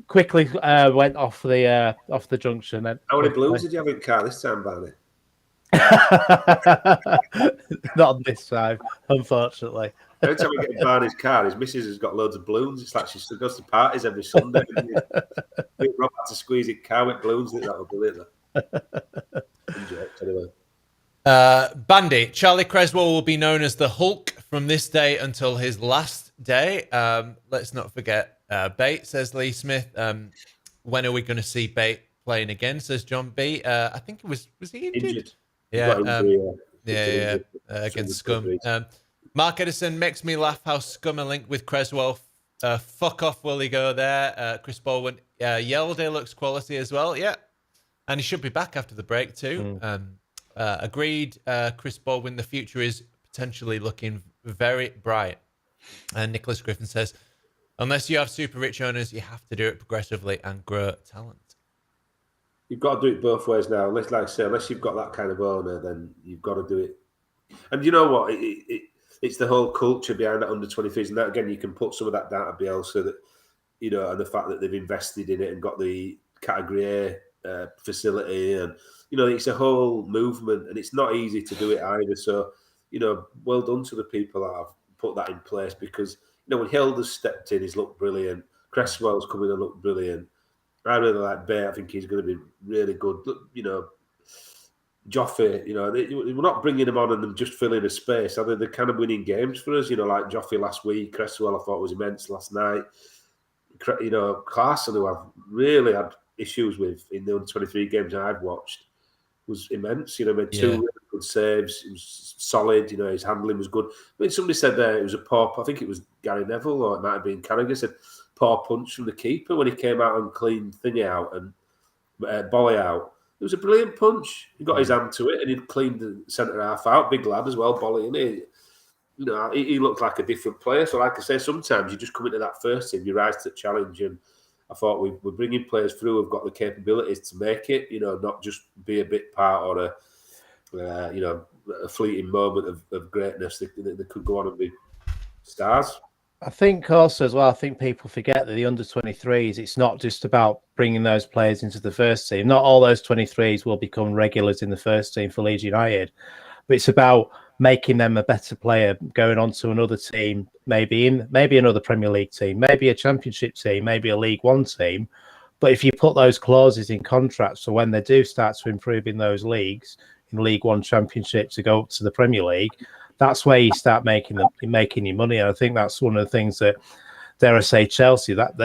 Quickly went off the junction. Then how many blues did you have in car this time, Barney? Not on this time, unfortunately. Every time we get in Barney's car, his missus has got loads of balloons. It's like she still goes to parties every Sunday. Rob had to squeeze his car with balloons. That would be it. Anyway. Bandy, Charlie Creswell will be known as the Hulk from this day until his last day. Let's not forget Bate, says Lee Smith. When are we going to see Bate playing again, says John B. I think it was he injured? Yeah. Against Scum. Mark Edison makes me laugh how Scum are linked with Creswell. Fuck off, will he go there? Chris Baldwin. Yelday looks quality as well. Yeah. And he should be back after the break too. Agreed. Chris Baldwin, the future is potentially looking very bright. And Nicholas Griffin says, unless you have super rich owners, you have to do it progressively and grow talent. You've got to do it both ways now. Unless, like I say, unless you've got that kind of owner, then you've got to do it. And you know what? It's the whole culture behind that under 23s, and that again, you can put some of that down to Bielsa, that and the fact that they've invested in it and got the category A facility, and it's a whole movement, and it's not easy to do it either. So, well done to the people that have put that in place, because when Hilda's stepped in, he's looked brilliant. Cresswell's come in and looked brilliant. I really like Bay. I think he's going to be really good. Joffrey, we're not bringing him on and them just filling a space. I think they're kind of winning games for us. Like Joffrey last week. Cresswell, I thought was immense last night. Clarkson, who I've really had issues with in the under-23 games I've watched, was immense. Made two really good saves. It was solid. His handling was good. I mean, somebody said there it was a poor. I think it was Gary Neville, or it might have been Carragher, said poor punch from the keeper when he came out and cleaned Thingy out and Bolly out. It was a brilliant punch. He got his hand to it and he cleaned the centre half out. Big lad as well, Bolly. And he looked like a different player. So, like I say, sometimes you just come into that first team, you rise to the challenge. And I thought we're bringing players through who've got the capabilities to make it. Not just be a bit part or a fleeting moment of greatness. They could go on and be stars. I think also as well, I think people forget that the under-23s, it's not just about bringing those players into the first team. Not all those 23s will become regulars in the first team for Leeds United, but it's about making them a better player, going on to another team, maybe another Premier League team, maybe a Championship team, maybe a League One team. But if you put those clauses in contracts, so when they do start to improve in those leagues, in League One, Championship, to go up to the Premier League, that's where you start making your money. And I think that's one of the things that, dare I say, Chelsea, that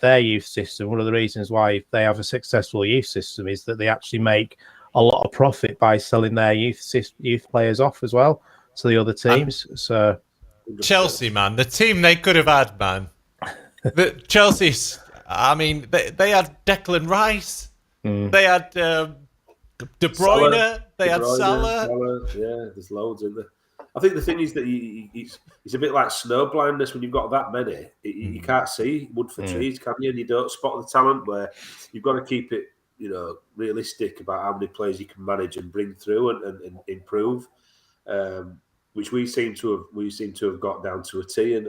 their youth system, one of the reasons why they have a successful youth system is that they actually make a lot of profit by selling their youth players off as well to the other teams. So Chelsea, man, the team they could have had, man. The Chelsea's, I mean, they had Declan Rice, they had De Bruyne, they had Salah. Yeah, there's loads in there. I think the thing is that it's a bit like snow blindness when you've got that many. You can't see wood for trees, can you? And you don't spot the talent, where you've got to keep it, realistic about how many players you can manage and bring through and improve. Which we seem to have got down to a T.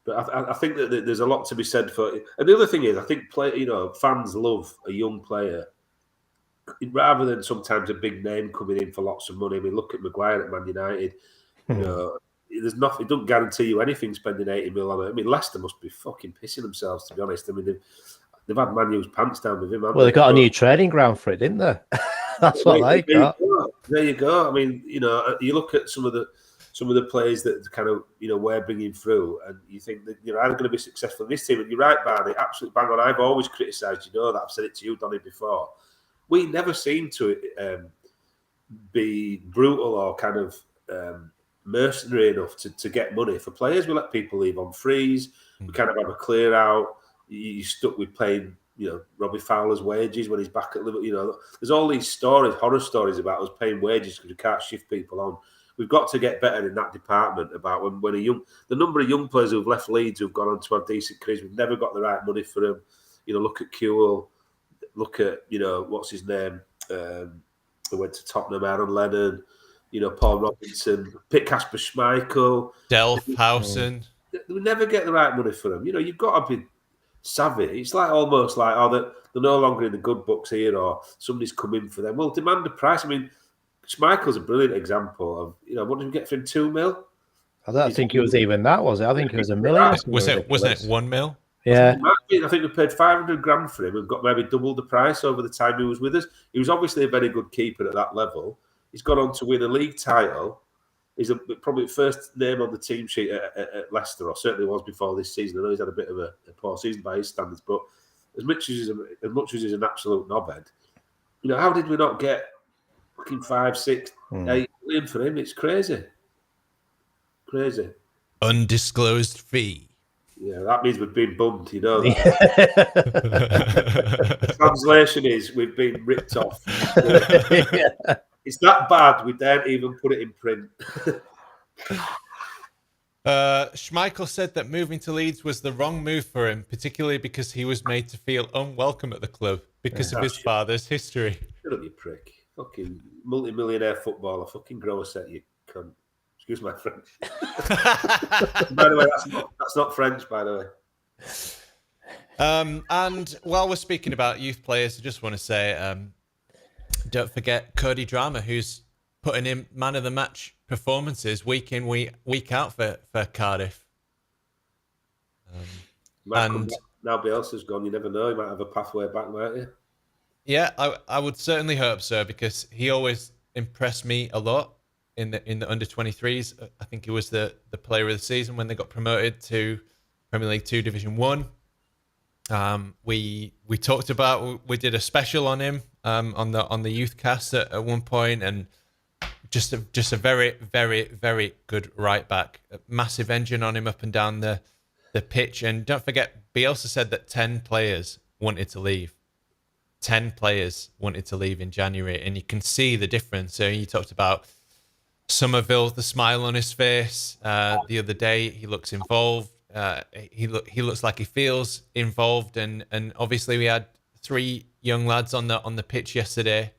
But I think that there's a lot to be said for. And the other thing is, I think fans love a young player, rather than sometimes a big name coming in for lots of money. I mean, look at Maguire at Man United. There's nothing. It doesn't guarantee you anything spending 80 mil on it. I mean, Leicester must be fucking pissing themselves, to be honest. I mean, they've had Man U's pants down with him. Well, they got a new training ground for it, didn't they? That's what they got. There you go. I mean, you look at some of the players that kind of we're bringing through, and you think that are going to be successful in this team. And you're right, Barney. Absolutely bang on. I've always criticised. That I've said it to you, Doni, before. We never seem to be brutal or kind of mercenary enough to get money for players. We let people leave on frees. We kind of have a clear out. You stuck with paying, Robbie Fowler's wages when he's back at Liverpool. There's all these stories, horror stories about us paying wages because we can't shift people on. We've got to get better in that department about when the number of young players who've left Leeds who've gone on to have decent careers. We've never got the right money for them. Look at Kewell. Look at, what's his name? Who went to Tottenham, Aaron Lennon, Paul Robinson, Casper Schmeichel. Delphhausen. We never get the right money for them. You've got to be savvy. It's like almost like, they're no longer in the good books here, or somebody's come in for them. Well, demand a price. I mean, Schmeichel's a brilliant example of, what did we get for him? 2 mil? I don't think it was even that, was it? I think it was $1 million. Wasn't it 1 mil? Yeah. I think we paid 500 grand for him and got maybe double the price over the time he was with us. He was obviously a very good keeper at that level. He's gone on to win a league title. He's probably first name on the team sheet at Leicester, or certainly was before this season. I know he's had a bit of a poor season by his standards, but as much as he's an absolute knobhead, how did we not get fucking 5, 6, 8 million for him? It's crazy. Crazy. Undisclosed fee. Yeah, that means we've been bummed, that. Translation is we've been ripped off. It's that bad we daren't even put it in print. Schmeichel said that moving to Leeds was the wrong move for him, particularly because he was made to feel unwelcome at the club because of his father's history. Shut up, you prick. Fucking multi-millionaire footballer. Fucking grow a set, you cunt. Excuse my French. By the way, that's not French, by the way. And while we're speaking about youth players, I just want to say, don't forget Cody Drama, who's putting in man of the match performances week in, week out for Cardiff. And now Bielsa's gone, you never know. He might have a pathway back, might he? Yeah, I would certainly hope so, because he always impressed me a lot in the under 23s. I think he was the player of the season when they got promoted to Premier League 2 Division 1. We talked about, we did a special on him on the youth cast at one point, and just a very, very, very good right back. A massive engine on him up and down the pitch. And don't forget, Bielsa said that 10 players wanted to leave. 10 players wanted to leave in January, and you can see the difference. So you talked about Somerville, the smile on his face. The other day, he looks involved. He looks like he feels involved, and obviously we had 3 young lads on the pitch yesterday,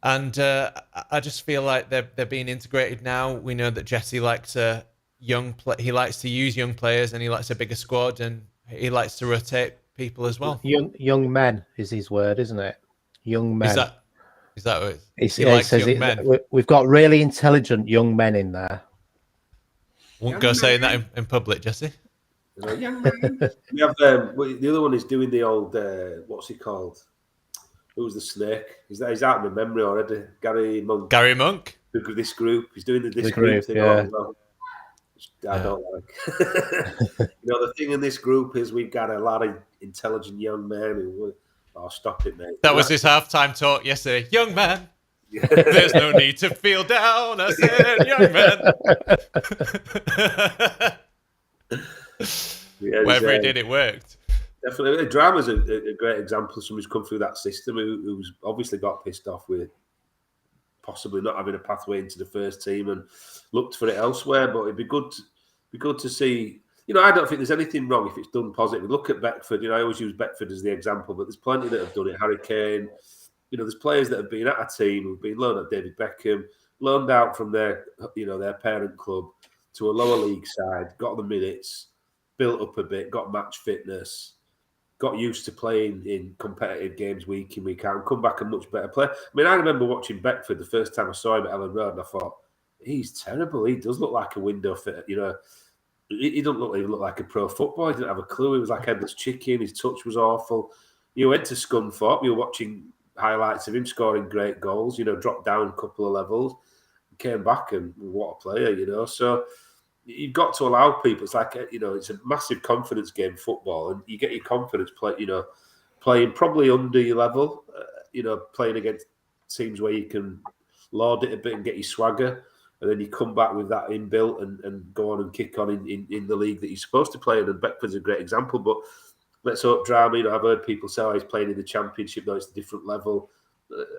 and I just feel like they're being integrated now. We know that Jesse likes he likes to use young players, and he likes a bigger squad, and he likes to rotate people as well. Young men is his word, isn't it? Young men. Is that what he likes young men? We've got really intelligent young men in there. Won't go saying that in public, Jesse. Young man. We have the other one is doing the old what's he called? Who's the snake? He's out of my memory already. Gary Monk. This group. He's doing this group thing as well. I don't like. The thing in this group is we've got a lot of intelligent young men who. Oh, stop it, mate. That was his halftime talk yesterday. Young man. There's no need to feel down. I said, young man. Whatever he did, it worked. Definitely. Drama's a great example of someone who's come through that system who's obviously got pissed off with possibly not having a pathway into the first team and looked for it elsewhere. But it'd be good to see. I don't think there's anything wrong if it's done positively. Look at Beckford. I always use Beckford as the example, but there's plenty that have done it. Harry Kane. There's players that have been at a team who've been loaned at David Beckham, loaned out from their parent club to a lower league side, got the minutes, built up a bit, got match fitness, got used to playing in competitive games week in, week out, and come back a much better player. I remember watching Beckford the first time I saw him at Ellen Road, and I thought, he's terrible. He does look like a window fit. He doesn't look like a pro footballer. He didn't have a clue. He was like headless chicken. His touch was awful. You went to Scunthorpe. You were watching highlights of him scoring great goals, dropped down a couple of levels, came back, and what a player, So you've got to allow people. It's like, it's a massive confidence game, football, and you get your confidence playing probably under your level, playing against teams where you can lord it a bit and get your swagger, and then you come back with that inbuilt and go on and kick on in the league that you're supposed to play in. And Beckford's a great example, but let's hope Drama. I've heard people say, he's playing in the Championship, though it's a different level.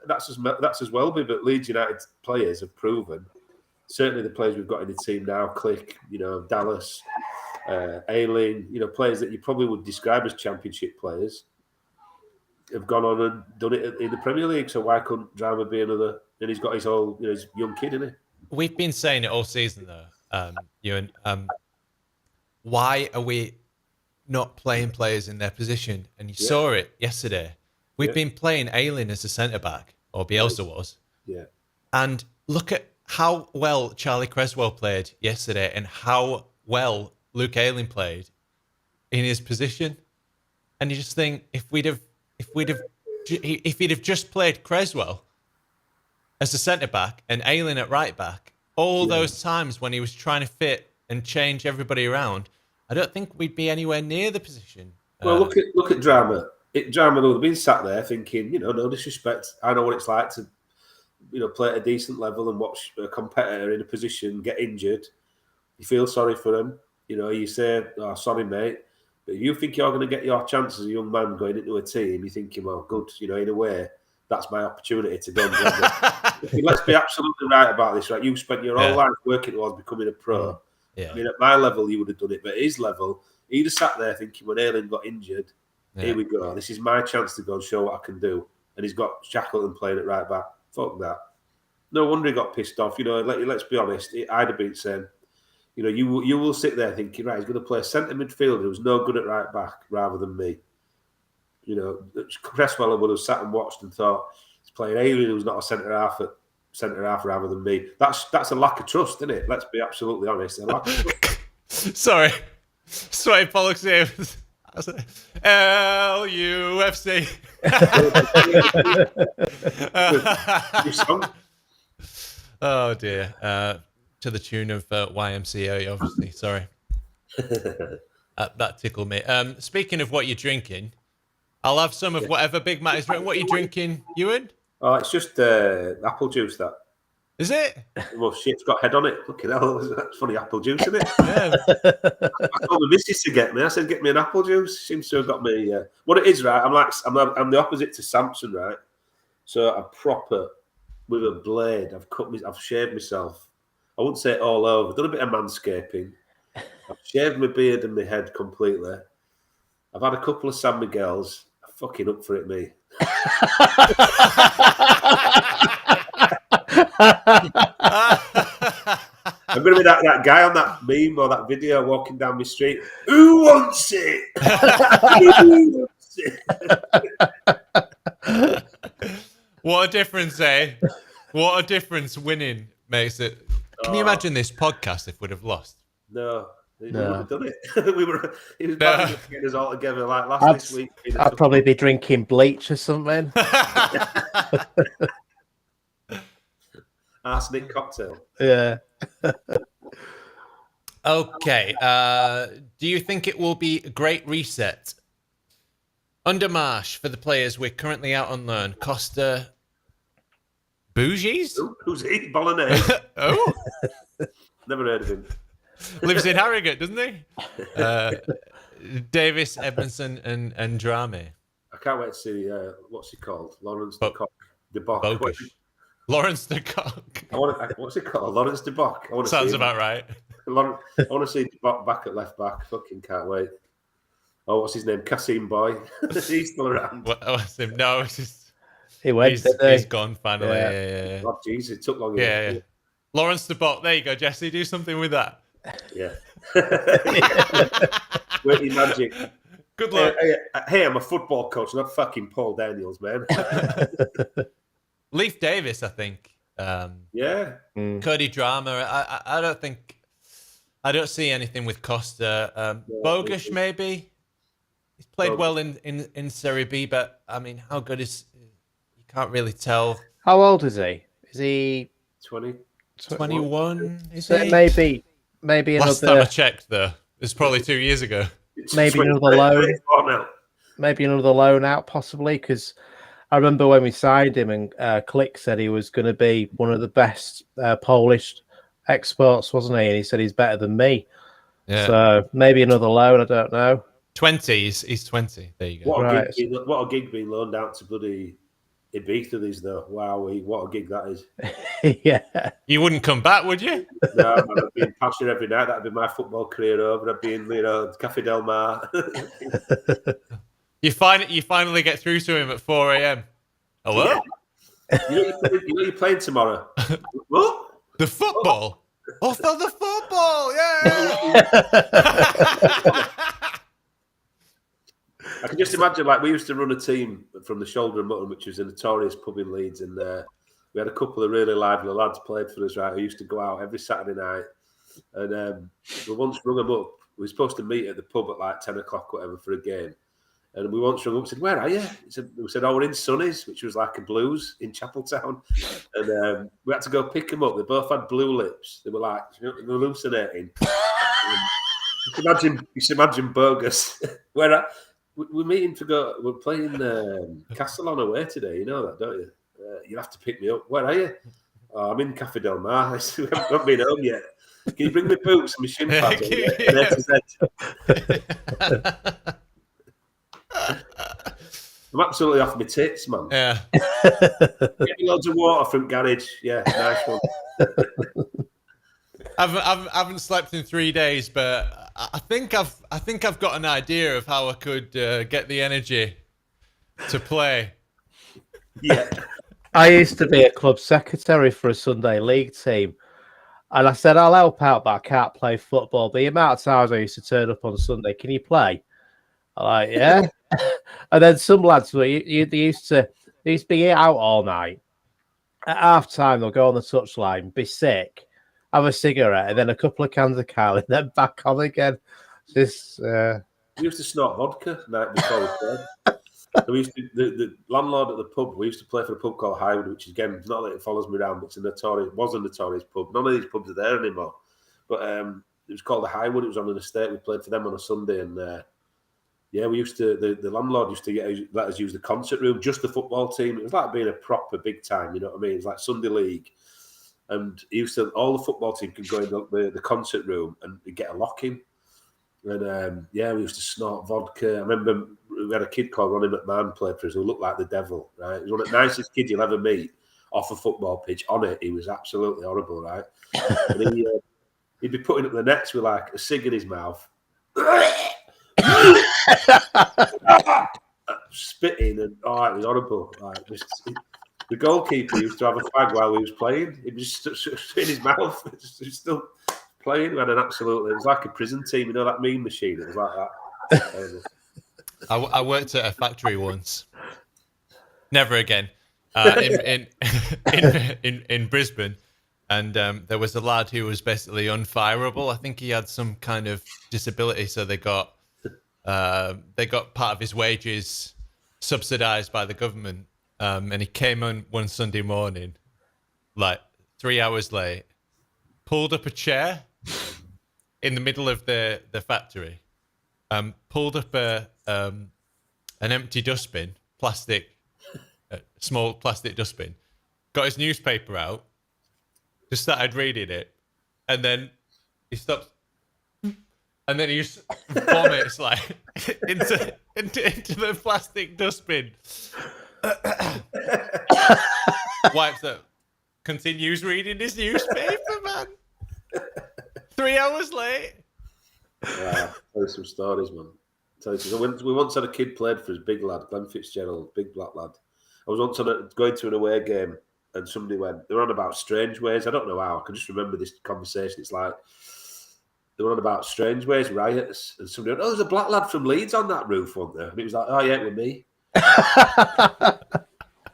That's as well be. But Leeds United players have proven, certainly the players we've got in the team now, Click, Dallas, Ayling, players that you probably would describe as Championship players, have gone on and done it in the Premier League. So why couldn't Drama be another? And he's got his whole, his young kid, isn't he? We've been saying it all season, though, Ewan. Why are we not playing players in their position? And you saw it yesterday. We've been playing Ayling as a centre-back, or Bielsa was. Yeah. And look at how well Charlie Creswell played yesterday and how well Luke Ayling played in his position. And you just think, if he'd have just played Creswell as a centre-back and Ayling at right-back, all those times when he was trying to fit and change everybody around, I don't think we'd be anywhere near the position. Well, look at Drama. Drama, though, they've been sat there thinking, no disrespect. I know what it's like to, play at a decent level and watch a competitor in a position get injured. You feel sorry for them. You say, "Oh, sorry, mate." But if you think you're going to get your chance as a young man going into a team, you're thinking, well, good, in a way, that's my opportunity to go and get it. Let's be absolutely right about this, right? You spent your whole life working towards becoming a pro. Yeah. I mean, at my level, he would have done it, but at his level, he'd have sat there thinking when Ayling got injured, here we go. This is my chance to go and show what I can do. And he's got Shackleton playing at right back. Fuck that. No wonder he got pissed off. You know, let's be honest. I'd have been saying, you know, you will sit there thinking, right, he's going to play a centre midfielder who's no good at right back rather than me. You know, Cresswell would have sat and watched and thought, he's playing Ayling who's not a centre half rather than me. That's a lack of trust, isn't it? Let's be absolutely honest. A lack of trust. Sorry. Sweaty Pollux here. LUFC. Oh dear. To the tune of YMCA, obviously. Sorry. That tickled me. Speaking of what you're drinking, I'll have some of whatever Big Matt is drinking. What are you drinking, Ewan? Oh, it's just apple juice, that. Is it? Well, shit, it's got head on it. Fucking hell, that's funny apple juice, isn't it? Yeah. I told the missus to get me. I said, get me an apple juice. Seems to have got me. What it is, right? I'm the opposite to Samson, right? So I'm proper with a blade. I've shaved myself. I wouldn't say all over. Done a bit of manscaping. I've shaved my beard and my head completely. I've had a couple of San Miguel's. I'm fucking up for it, me. I'm going to be that guy on that meme or that video walking down my street. Who wants it? Who wants it? What a difference, eh? What a difference winning makes it. Can you imagine this podcast if we'd have lost? No. We would have done it. He was about to get us all together like this week. I'd probably be drinking bleach or something. Arsenic cocktail. Yeah. Okay. Do you think it will be a great reset? Under Marsch, for the players, we're currently out on loan. Costa Bougies? Who's he? Bolognese. Oh. Never heard of him. Lives in Harrogate, doesn't he? Davis, Edmondson, and Drame. I can't wait to see what's he called? Lawrence Bogus. Lawrence de Cock. What's it called? Lawrence de Bock. Sounds about right. I want to see de Bock back at left back. Fucking can't wait. Oh, what's his name? Kassim Boy. He's still around. What's him? No, it's just he's gone finally. Yeah. Oh, jeez, it took long. Yeah. Lawrence de Bock. There you go, Jesse. Do something with that. Yeah. Waiting magic. Good luck. Hey, I'm a football coach, not fucking Paul Daniels, man. Leif Davis, I think. Yeah. Cody Drama. I don't see anything with Costa. Bogus, maybe. He's played well in Serie B, but I mean, how good is? You can't really tell. How old is he? Is he 21? Is he? Maybe another. Last time I checked, though, it's probably 2 years ago. Maybe another loan. Maybe another loan out, possibly, because I remember when we signed him, and Click said he was going to be one of the best Polish exports, wasn't he? And he said he's better than me. Yeah. So maybe another loan. I don't know. 20. He's 20. There you go. What a gig being loaned out to bloody Ibiza these though. Wow, what a gig that is. Yeah. You wouldn't come back, would you? No, man, I'd be in Passion every night. That'd be my football career over. I'd be in, Cafe Del Mar. You finally get through to him at 4 a.m. Hello? Yeah. You know you're playing tomorrow. What? The football? Oh, for the football! Yeah! I can just imagine, like, we used to run a team from the Shoulder and Mutton, which was a notorious pub in Leeds, and we had a couple of really lively lads played for us, right, who used to go out every Saturday night. And we once rung them up. We were supposed to meet at the pub at like 10 o'clock, whatever, for a game. And we once rung up and said, "Where are you?" We said, "Oh, we're in Sonny's," which was like a Blues in Chapeltown. And we had to go pick them up. They both had blue lips. They were like hallucinating. You should imagine bogus. We're meeting to go. We're playing Castellon away today. You know that, don't you? You'll have to pick me up. Where are you? Oh, I'm in Cafe Del Mar. We haven't been home yet. Can you bring me boots and my shin pads? I'm absolutely off my tits, man. Yeah. Get me loads of water from garage. Yeah, nice one. I haven't slept in 3 days, but I think I've got an idea of how I could get the energy to play. Yeah. I used to be a club secretary for a Sunday league team. And I said, I'll help out, but I can't play football. The amount of times I used to turn up on Sunday, can you play? I'm like, yeah. And then some lads were they used to be out all night. At half time, they'll go on the touchline, be sick, have a cigarette, and then a couple of cans of Carling, then back on again. This We used to snort vodka the night before we played. And we used to, the landlord at the pub, we used to play for a pub called Highwood, which is, again, not that it follows me around, but was a notorious pub. None of these pubs are there anymore. But it was called the Highwood. It was on an estate. We played for them on a Sunday. And we used to, the landlord used to let us use the concert room, just the football team. It was like being a proper big time, you know what I mean? It was like Sunday league. And all the football team could go in the concert room and get a lock-in. And we used to snort vodka. I remember we had a kid called Ronnie McMahon played for us who looked like the devil, right? He was one of the nicest kids you'll ever meet off a football pitch. On it, he was absolutely horrible, right? And he'd be putting up the nets with like a cig in his mouth, spitting, and it was horrible. Like, the goalkeeper used to have a fag while he was playing. He was just in his mouth. He was still playing. We had it was like a prison team, you know, that mean machine. It was like that. I worked at a factory once. Never again. In Brisbane, and there was a lad who was basically unfireable. I think he had some kind of disability, so they got part of his wages subsidised by the government. And he came on one Sunday morning, like 3 hours late, pulled up a chair in the middle of the factory, pulled up an empty dustbin, small plastic dustbin, got his newspaper out, just started reading it, and then he stops, and then he just vomits like into the plastic dustbin. Wipes up, continues reading his newspaper, man. 3 hours late. Tell you some stories, man. We once had a kid played for us, big lad, Glenn Fitzgerald, big black lad. I was once going to an away game, and somebody went, they were on about strange ways. I don't know how. I can just remember this conversation. It's like, they were on about strange ways, riots, and somebody went, there's a black lad from Leeds on that roof, wasn't there? And he was like, oh, yeah, it was me.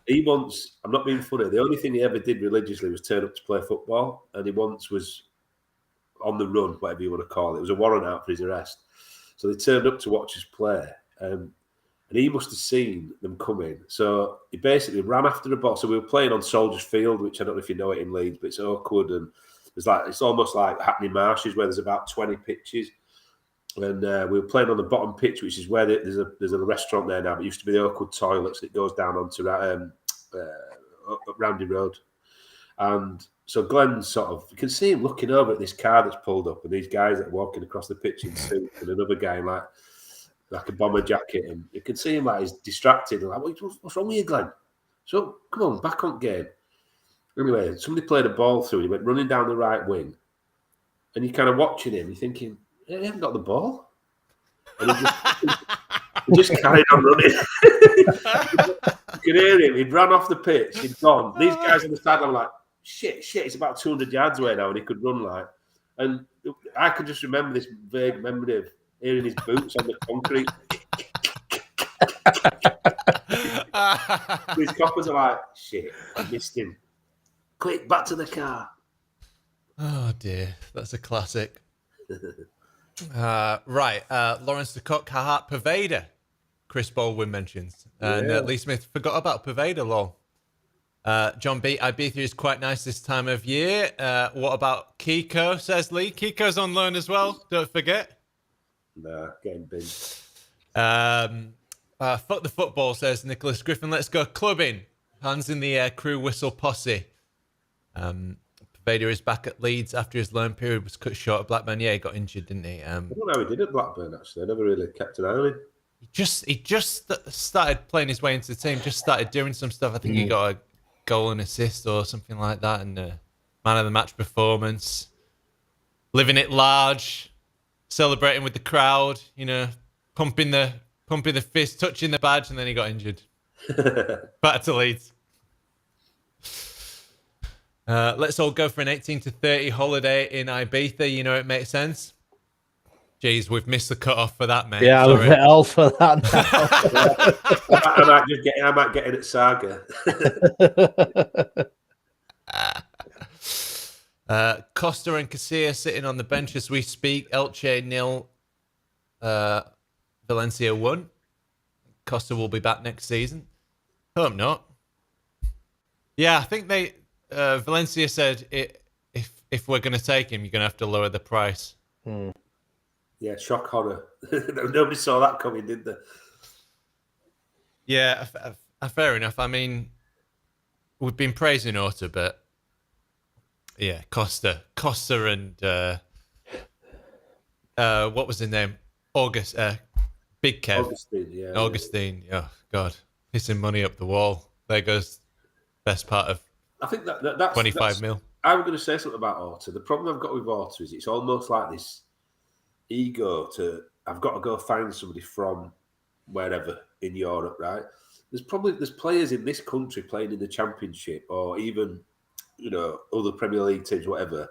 He once, I'm not being funny, the only thing he ever did religiously was turn up to play football, and he once was on the run, whatever you want to call it. It was a warrant out for his arrest. So they turned up to watch us play, and he must have seen them coming. So he basically ran after the ball. So we were playing on Soldiers Field, which I don't know if you know it in Leeds, but it's awkward, and it's almost like Hackney Marshes, where there's about 20 pitches. And we were playing on the bottom pitch, which is where there's a restaurant there now, but it used to be the Oakwood Toilets that goes down onto Roundy Road. And so Glenn you can see him looking over at this car that's pulled up, and these guys that are walking across the pitch in suit, and another guy in like a bomber jacket, and you can see him like he's distracted and like, what's wrong with you, Glenn? So come on, back on game. Anyway, somebody played a ball through, he went running down the right wing, and you're kind of watching him, you're thinking, he hasn't got the ball. And he just carried on running. You could hear him, he'd ran off the pitch, he'd gone. These guys on the sideline were like, shit, it's about 200 yards away now, and he could run like. And I could just remember this vague memory of hearing his boots on the concrete. These coppers are like, shit, I missed him. Quick, back to the car. Oh dear, that's a classic. Lawrence the Cook, Heart Pervader. Chris Baldwin mentions. And Lee Smith forgot about Pervader, lol. John B. Ibiza is quite nice this time of year. What about Kiko, says Lee? Kiko's on loan as well, don't forget. Nah, getting big. Fuck the football, says Nicholas Griffin. Let's go clubbing. Hands in the air, crew whistle posse. Pervader is back at Leeds after his loan period was cut short at Blackburn. Yeah, he got injured, didn't he? I don't know how he did at Blackburn, actually. I never really kept an eye on him. He just started playing his way into the team, just started doing some stuff. I think he got a goal and assist or something like that, and man of the match performance. living it large, celebrating with the crowd, pumping the fist, touching the badge, and then he got injured. Back to Leeds. Let's all go for an 18 to 30 holiday in Ibiza. It makes sense. Jeez, we've missed the cutoff for that, mate. Yeah, I'm a bit old for that now. I might get in at Saga. Costa and Casilla sitting on the bench as we speak. Elche 0, Valencia 1. Costa will be back next season. Hope not. Yeah, I think Valencia said if we're going to take him, you're going to have to lower the price. Yeah, shock horror. Nobody saw that coming, did they? Yeah, fair enough. I mean, we've been praising Orta, but yeah, Costa and what was his name? Big Kev. Augustine. Oh God, pissing money up the wall. There goes best part of. I think that's 25 mil. I was going to say something about Orta. The problem I've got with Orta is it's almost like this ego I've got to go find somebody from wherever in Europe, right? There's players in this country playing in the Championship or even other Premier League teams, whatever,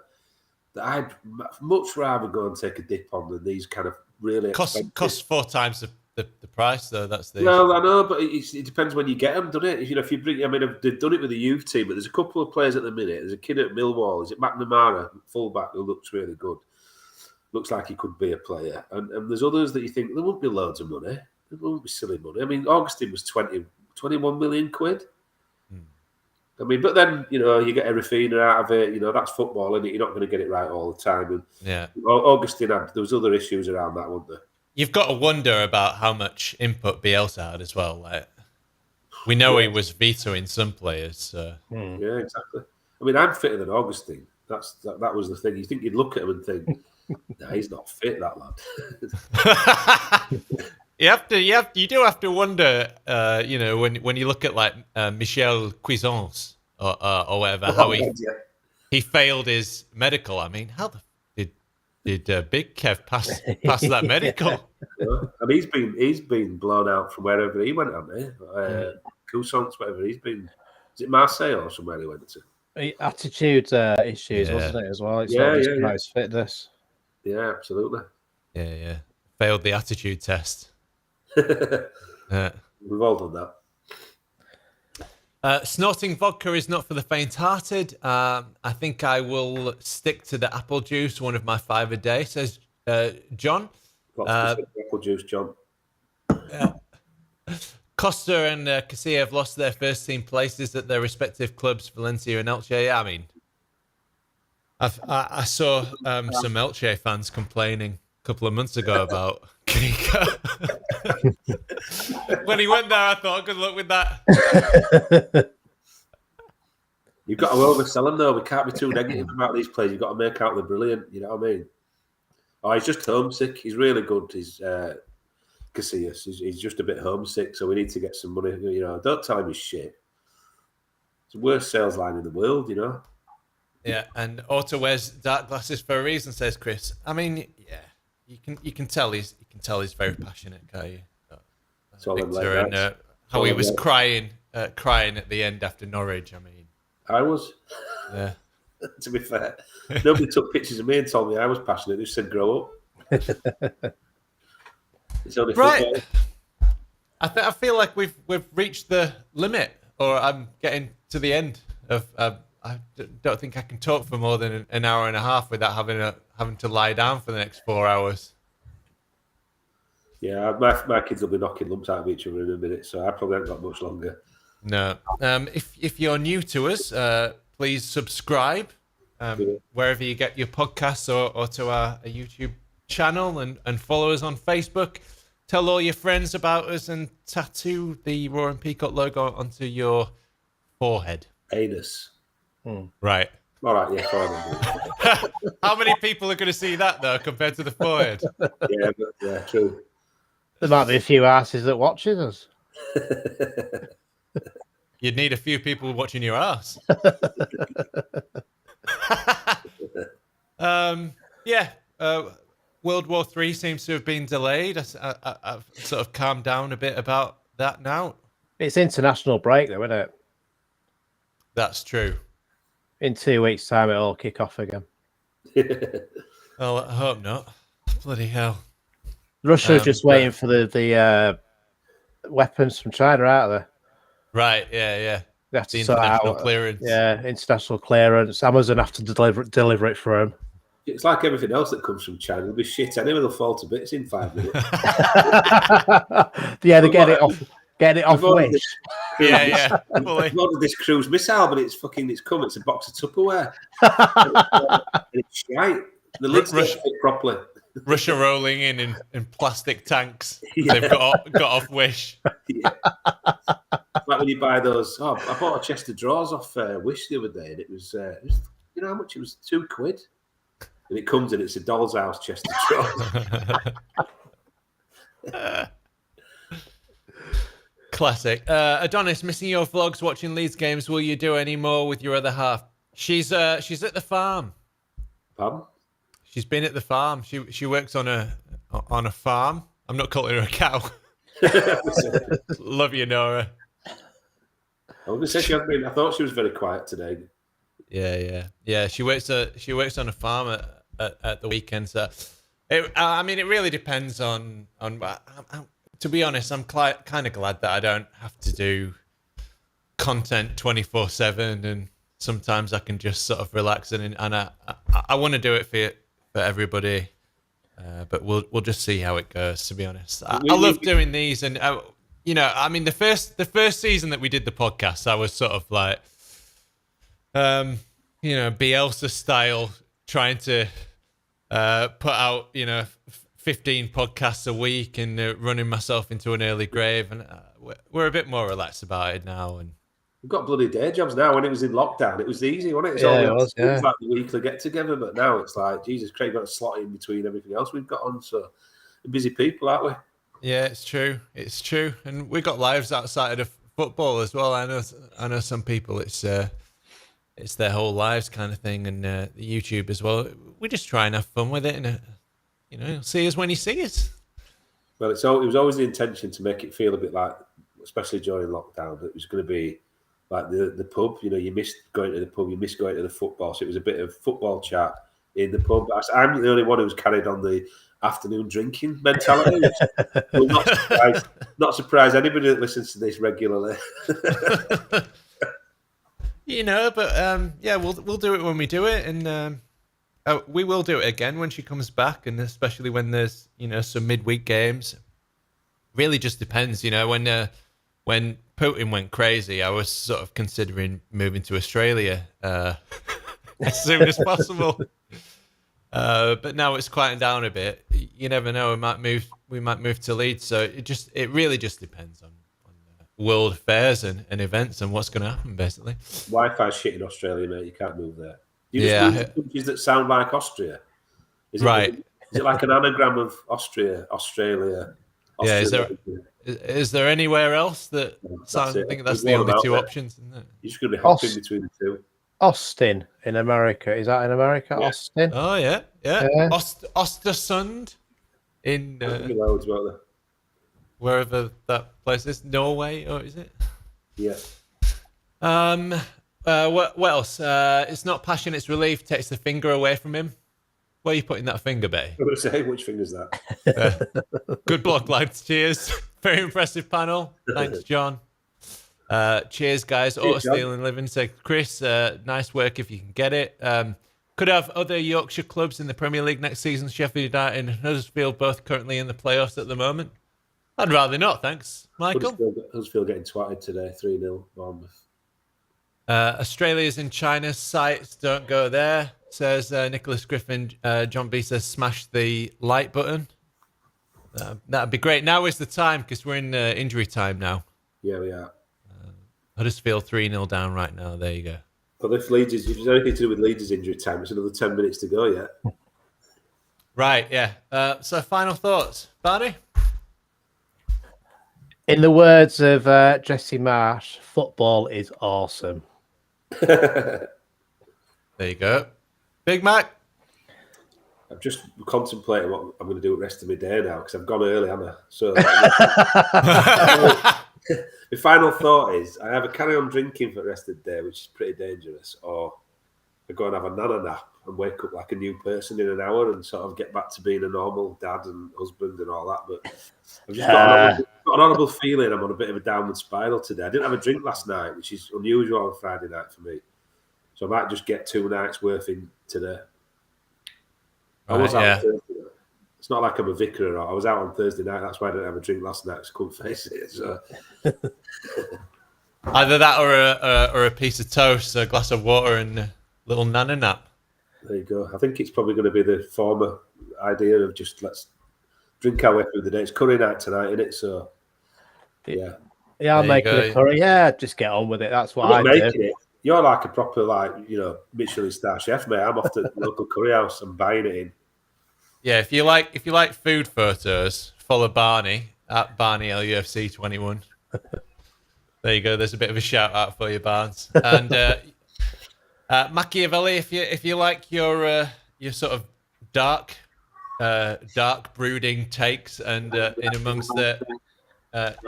that I'd much rather go and take a dip on than these kind of really costs 4 times the price, though. That's the well, I know, but it depends when you get them, doesn't it? If you bring, they've done it with the youth team, but there's a couple of players at the minute. There's a kid at Millwall, is it McNamara, fullback, who looks really good. Looks like he could be a player. And there's others that you think, there won't be loads of money. There won't be silly money. I mean, Augustine was 21 million quid. I mean, but then, you get everything out of it. That's football, isn't it? You're not going to get it right all the time. And yeah. Augustine there was other issues around that, weren't there? You've got to wonder about how much input Bielsa had as well. Like, we know he was vetoing some players. So. Yeah, exactly. I mean, I'm fitter than Augustine. That was the thing. You think you'd look at him and think, nah, he's not fit, that lad. You do have to wonder, when you look at like Michel Cuisance or whatever, how he failed his medical. I mean, how did Big Kev pass that medical? And he's been blown out from wherever he went, hasn't he? Cuisance, whatever he's been. Is it Marseille or somewhere he went to? Attitude issues, wasn't it, as well? It's not just about his fitness. Yeah, absolutely. Yeah. Failed the attitude test. We've all done that. Snorting vodka is not for the faint-hearted. I think I will stick to the apple juice, one of my 5 a day, says John. Apple juice, John. Costa and Casilla have lost their first team places at their respective clubs, Valencia and Elche. I mean, I saw some Elche fans complaining a couple of months ago about Kika. When he went there, I thought, good luck with that. You've got to oversell them, though. We can't be too negative about these players. You've got to make out they're brilliant. You know what I mean? Oh, he's just homesick. He's really good. He's Casillas. He's just a bit homesick, so we need to get some money. Don't tell him he's shit. It's the worst sales line in the world, Yeah, and Otto wears dark glasses for a reason, says Chris. I mean, yeah, you can tell he's very passionate, can't you? How he was crying at the end after Norwich. I mean, I was. Yeah. To be fair, nobody took pictures of me and told me I was passionate. They just said, "Grow up." It's only right. I feel like we've reached the limit, or I'm getting to the end of. I don't think I can talk for more than an hour and a half without having to lie down for the next 4 hours. Yeah, my kids will be knocking lumps out of each other in a minute, so I probably haven't got much longer. No. If you're new to us, please subscribe wherever you get your podcasts or to our YouTube channel and follow us on Facebook. Tell all your friends about us and tattoo the Roaring Peacock logo onto your forehead. Anus. Right. All right, yeah, fine. How many people are going to see that, though, compared to the forehead? Yeah, true. There might be a few asses that watches us. You'd need a few people watching your ass. Yeah. World War III seems to have been delayed. I've sort of calmed down a bit about that now. It's international break, though, isn't it? That's true. In 2 weeks' time, it'll all kick off again. Well, I hope not. Bloody hell. Russia's just waiting for the weapons from China out of there. Right, yeah. They have to The sort international out, clearance. Yeah, international clearance. Amazon have to deliver it for them. It's like everything else that comes from China. It'll be shit anyway. They'll fall to bits in 5 minutes. Yeah, they get it off. Get it off Wish. Yeah. I've ordered this cruise missile, but it's come. It's a box of Tupperware. And it's shite. The lids don't fit properly. Russia rolling in plastic tanks. Yeah. They've got off Wish. Yeah. Like when you buy those. Oh, I bought a chest of drawers off Wish the other day, and it was you know how much it was? £2. And it comes and it's a doll's house chest of drawers. Classic. Adonis, missing your vlogs, watching Leeds games. Will you do any more with your other half? She's at the farm. Pardon? She's been at the farm. She works on a farm. I'm not calling her a cow. Love you, Nora. I was going to say I thought she was very quiet today. Yeah. She works on a farm at the weekend. So, it really depends on. To be honest, I'm kind of glad that I don't have to do content 24/7, and sometimes I can just sort of relax and I want to do it for everybody. But we'll just see how it goes. To be honest, I love doing these, and the first season that we did the podcast, I was sort of like, Bielsa style, trying to put out 15 podcasts a week and running myself into an early grave, and we're a bit more relaxed about it now. And we've got bloody day jobs now. When it was in lockdown, it was easy, wasn't it? It was like the weekly get together, but now it's like, Jesus Christ, got to slot in between everything else we've got on. So we're busy people, aren't we? Yeah, it's true, and we got lives outside of football as well. I know some people it's their whole lives kind of thing, and YouTube as well. We just try and have fun with it, and see us when you see us. Well, it was always the intention to make it feel a bit like, especially during lockdown, that it was going to be like the pub. You missed going to the pub, you missed going to the football, so it was a bit of football chat in the pub. I'm the only one who's carried on the afternoon drinking mentality. Will not surprise anybody that listens to this regularly. But we'll do it when we do it, and we will do it again when she comes back, and especially when there's some midweek games. Really, just depends. When Putin went crazy, I was sort of considering moving to Australia as soon as possible. But now it's quieting down a bit. You never know. We might move to Leeds. So it really just depends on world affairs and events and what's going to happen, basically. Wi-Fi's shit in Australia, mate. You can't move there. You just move to countries that sound like Austria. Is it like an anagram of Austria, Australia? Yeah. Is there anywhere else that sounds? I think that's the only two options, isn't it? You're just going to be hopping between the two. Austin in America. Is that in America? Yeah. Austin. Oh yeah. Ostersund in wherever that place is, Norway, or is it? Yeah. What else? It's not passion, it's relief. Takes the finger away from him. Where are you putting that finger, Bay? I'm going to say, which finger's that? Good block, lads. Cheers. Very impressive panel. Thanks, John. Cheers, guys. Auto Stealing Living. So, Chris, nice work if you can get it. Could have other Yorkshire clubs in the Premier League next season. Sheffield United and Huddersfield both currently in the playoffs at the moment. I'd rather not, thanks, Michael. Huddersfield getting twatted today, 3-0 Bournemouth. Australia's in China's sights. Don't go there, says Nicholas Griffin. John B says smash the like button. That'd be great. Now is the time because we're in injury time now. Yeah, we are. Huddersfield 3-0 down right now. There you go. But if there's anything to do with Leeds' injury time, it's another 10 minutes to go yet. Right, yeah. So final thoughts, Barney? In the words of Jesse Marsch, football is awesome. There you go. Big Mac? I'm just contemplating what I'm going to do the rest of my day now because I've gone early, haven't I? So my final thought is I either carry on drinking for the rest of the day, which is pretty dangerous, or I go and have a nana nap and wake up like a new person in an hour and sort of get back to being a normal dad and husband and all that. But I've just got an horrible feeling I'm on a bit of a downward spiral today. I didn't have a drink last night, which is unusual on Friday night for me. So I might just get 2 nights worth in today. I was out on Thursday night. It's not like I'm a vicar or all. I was out on Thursday night. That's why I didn't have a drink last night because I couldn't face it. So. Either that or a piece of toast, a glass of water, and a little nana nap. There you go. I think it's probably going to be the former idea of just let's drink our way through the day. It's curry night tonight, isn't it? So, yeah. Yeah, I'm making a curry. Yeah, just get on with it. That's what I do. It. You're like a proper, Michelin star chef, mate. I'm off to the local curry house and buying it in. Yeah, if you like food photos, follow Barney at Barney LUFC 21. There you go. There's a bit of a shout out for you, Barnes. And Machiavelli, if you like your sort of dark brooding takes, and in amongst the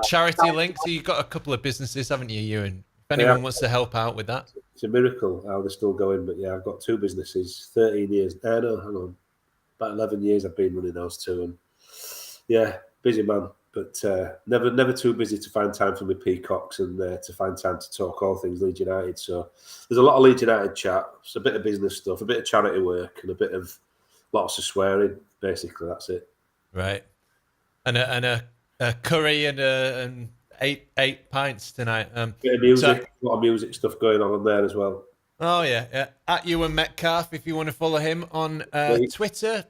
charity links, so you've got a couple of businesses, haven't you, Ewan? If anyone wants to help out with that, it's a miracle how they're still going. But yeah, I've got 2 businesses, 13 years. No, hang on, about 11 years I've been running those 2, and yeah, busy man. But never too busy to find time for my peacocks and to find time to talk all things Leeds United. So there's a lot of Leeds United chat, it's a bit of business stuff, a bit of charity work, and a bit of lots of swearing. Basically, that's it. Right. And a curry and 8 pints tonight. Bit of music, a lot of music stuff going on there as well. Oh yeah. At Ewan Metcalf, if you want to follow him on Twitter.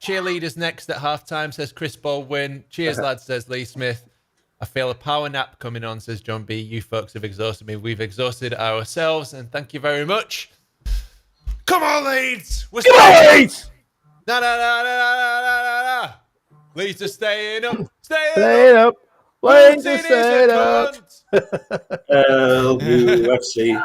Cheerleaders next at halftime, says Chris Baldwin. Cheers, lads, says Lee Smith. I feel a power nap coming on, says John B. You folks have exhausted me. We've exhausted ourselves, and thank you very much. Come on, Leeds! We're staying up! No. Leeds are staying up. Staying up. Leeds are staying up. LUFC.